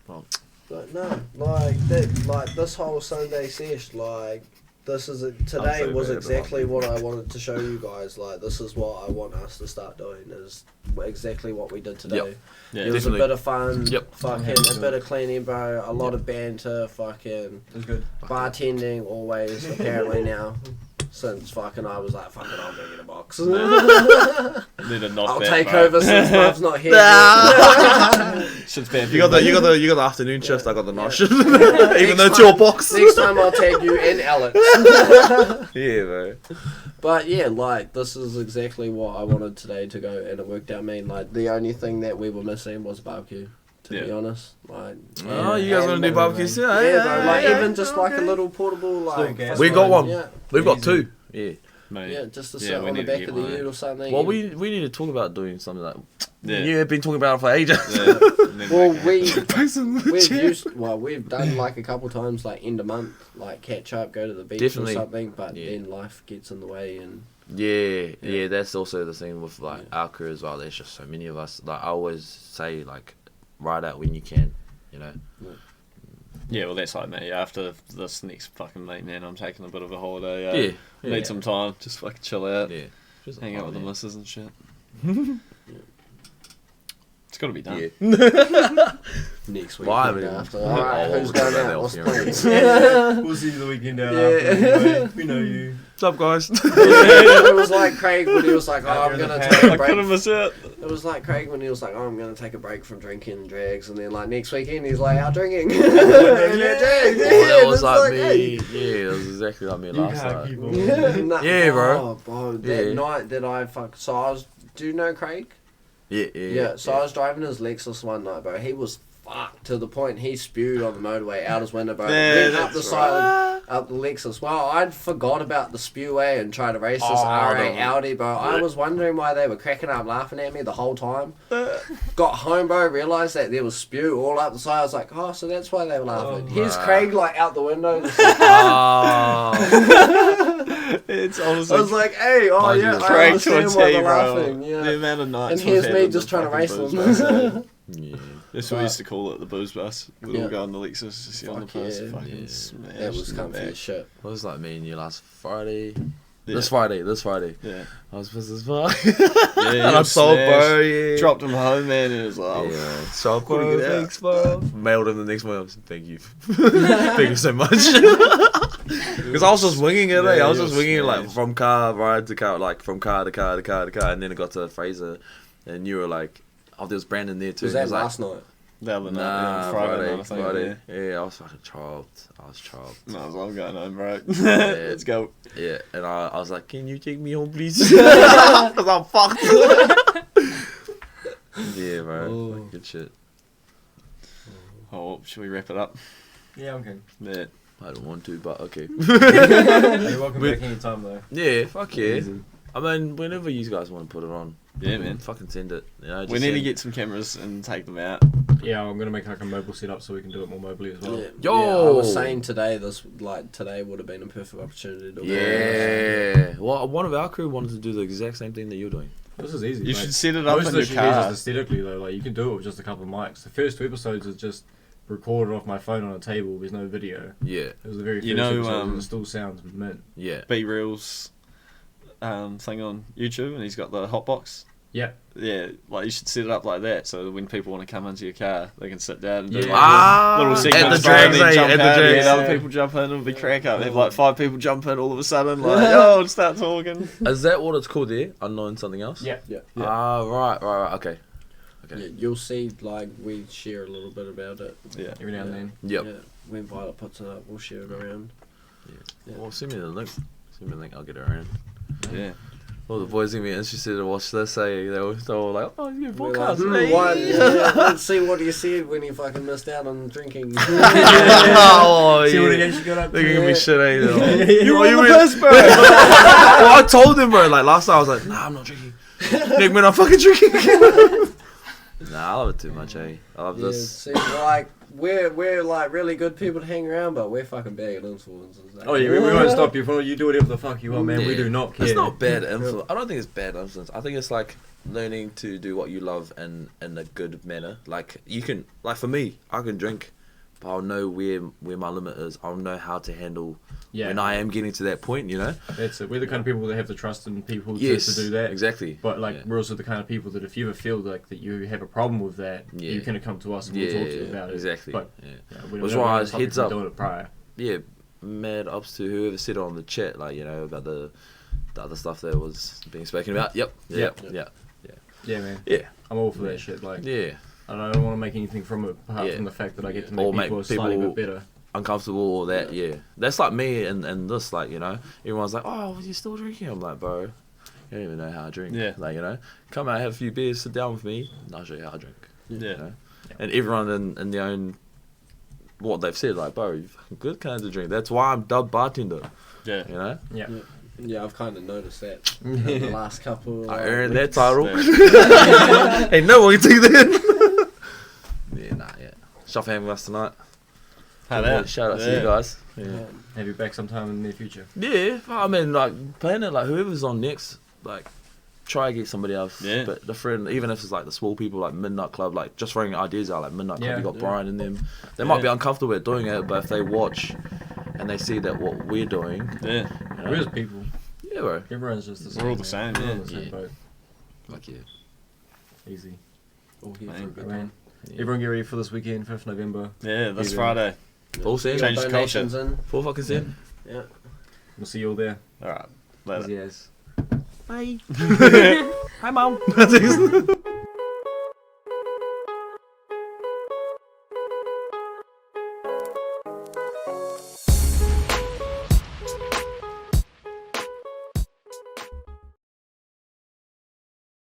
Well. But no, like that, like this whole Sunday sesh, like today was exactly what I wanted to show you guys. Like this is what I want us to start doing. Is exactly what we did today. Yep. Yeah, it was a bit of fun. Yep. Fucking a bit of cleaning, bro. A lot of banter. Fucking. It was good. Bartending always. Apparently now. Since fucking I was like, fucking, I'll bring in a box. I'll take over since Marv's not here. You got the afternoon shift. I got the night shift. Even though it's your box. Next time I'll tag you and Alex. Yeah, bro. But yeah, like this is exactly what I wanted today to go, and it worked out. I mean, like the only thing that we were missing was barbecue. To be honest, like you guys want to do barbecue soon? Yeah, bro. Like even just like a little portable, like we got one. Yeah. We've got two. Yeah. Mate. Yeah, just to sit on the back of the ute or something. Well, we need to talk about doing something like. Yeah, you've been talking about it for ages. Well, we've done like a couple times, like end of month, like catch up, go to the beach or something. But then life gets in the way, and yeah, that's also the thing with like our crew as well. There's just so many of us. Like I always say, like ride out when you can, you know. Yeah, well, that's like me. After this next fucking meet, man, I'm taking a bit of a holiday. Need some time, just fucking chill out. Yeah, just hang out with the missus and shit. It's got to be done. Yeah. Next week. After. Alright, who's going out? What's the plans? We'll see you the weekend out after. Anyway. We know you. What's up, guys? It was like Craig when he was like, I'm going to take a break. I couldn't miss it. It was like Craig when he was like, I'm going to take a break from drinking and drags. And then like next weekend he's like, out drinking. That was like me. Yeah, it was exactly like me last night. Yeah, bro. Bro, that night that I so I was, do you know Craig? Yeah. So I was driving his Lexus one night, bro. He was fucked to the point he spewed on the motorway out his window, bro. Went up the side, up the Lexus. Well, I'd forgot about the spewway and tried to race this R8 Audi, bro. I was wondering why they were cracking up laughing at me the whole time. Got home, bro, realised that there was spew all up the side. I was like, oh, so that's why they were laughing. Here's Craig, like, out the window. Just like, it's honestly... I was like, hey, I understand why they're laughing. Yeah. The amount of nights and here's me just trying to race them. Yeah. That's what we used to call it, the booze bus. We'd all go on the Lexus, just sit on the bus, fucking smash. That was comfy as shit. It was like me and you last Friday. Yeah. This Friday. Yeah. I was pissed as fuck. And I sold, bro. Yeah. Dropped him home, man, and it was like, so bro, thanks, bro. Mailed him the next morning. I was like, thank you. Thank you so much. Because I was just winging it, I was just winging it, like, from car ride to car, like, from car to car to car to car, and then it got to Fraser, and you were like, oh, there was Brandon there too. Was that last night? The other night, Friday night, Friday. Yeah, I was fucking child. No, I'm going home, bro. Let's go. Yeah, and I was like, can you take me home, please? Because I'm fucked. Yeah, bro. Good shit. Oh, should we wrap it up? Yeah, I'm good. Yeah. I don't want to, but okay. You're welcome back anytime, though. Yeah, fuck yeah. I mean, whenever you guys want to put it on. Yeah, man. Fucking send it. You know, we need to get some cameras and take them out. Yeah, I'm gonna make like a mobile setup so we can do it more mobily as well. I was saying today, today would have been a perfect opportunity to. Yeah. Well, one of our crew wanted to do the exact same thing that you're doing. This is easy. You should set it up in your car. Most aesthetically though, like you can do it with just a couple of mics. The first 2 episodes is just recorded off my phone on a table. There's no video. Yeah. It was the very first episode, and it still sounds mint. Yeah. B-Reels thing on YouTube, and he's got the hotbox. Yeah. Yeah, like you should set it up like that, so when people want to come into your car, they can sit down and do little segments and then jump out, and other people jump in, and be crack up. Have like 5 people jump in all of a sudden, like, oh, start talking. Is that what it's called there? Unknown something else? Yeah. Right, okay. Yeah, you'll see, like, we share a little bit about it. Yeah. Every now and then. Yep. Yeah. When Violet puts it up, we'll share it around. Yeah. Well, send me the link. I'll get it around. Yeah. Well, the boys gonna be interested to watch this. They were like, "Oh, you podcast, let's see what you said when you fucking missed out on drinking." Oh, see what he actually got up to. They're gonna be shit, eh? You were the best, bro. Well, I told him, bro. Like last night, I was like, "Nah, I'm not drinking." Next minute, I'm fucking drinking. Nah, I love it too much, eh? I love this. See, like we're like really good people to hang around, but we're fucking bad influences. Oh yeah, we won't stop you. You do whatever the fuck you want, man. We do not care. It's not bad influence. I don't think it's bad influence. I think it's like learning to do what you love in a good manner. Like you can, like for me, I can drink, but I'll know where my limit is. I'll know how to handle when I am getting to that point. You know. That's it. We're the kind of people that have the trust in people to do that. Exactly. But like we're also the kind of people that if you ever feel like that you have a problem with that, you can come to us and we'll talk to you about it. Exactly. But which why heads up. Doing it prior. Yeah, mad ups to whoever said it on the chat, like about the other stuff that was being spoken about. Yep. Yeah, man. Yeah. I'm all for that shit. Like, yeah. And I don't want to make anything from it apart from the fact that I get to make people slightly bit better. Uncomfortable or that, That's like me and this, like, everyone's like, oh, you're still drinking? I'm like, bro, you don't even know how I drink. Yeah. Like, come out, have a few beers, sit down with me, and I'll show you how I drink. Yeah. And everyone in their own, what they've said, like, bro, you're fucking good kinds of drink. That's why I'm dubbed bartender. Yeah. Yeah, I've kind of noticed that in the last couple. I earned that title. Ain't no one can take that. Shop having us tonight. Shout out to you guys. Yeah. Have you back sometime in the near future? Yeah, I mean, like plan it. Like whoever's on next, like try to get somebody else. Yeah. But different, even if it's like the small people, like Midnight Club, like just throwing ideas out. Like Midnight Club, you got Brian and them. They might be uncomfortable at doing it, but if they watch and they see that what we're doing, we're just people. Yeah, bro. Everyone's just the same. We're all the same. We're all in the same boat. Like Easy. All here for a good man. Everyone get ready for this weekend, 5th November. Yeah, this Friday. Full send. Change the culture. Full fucking send. Yeah. We'll see you all there. Alright. Later. Yes. Bye. Hi, Mom.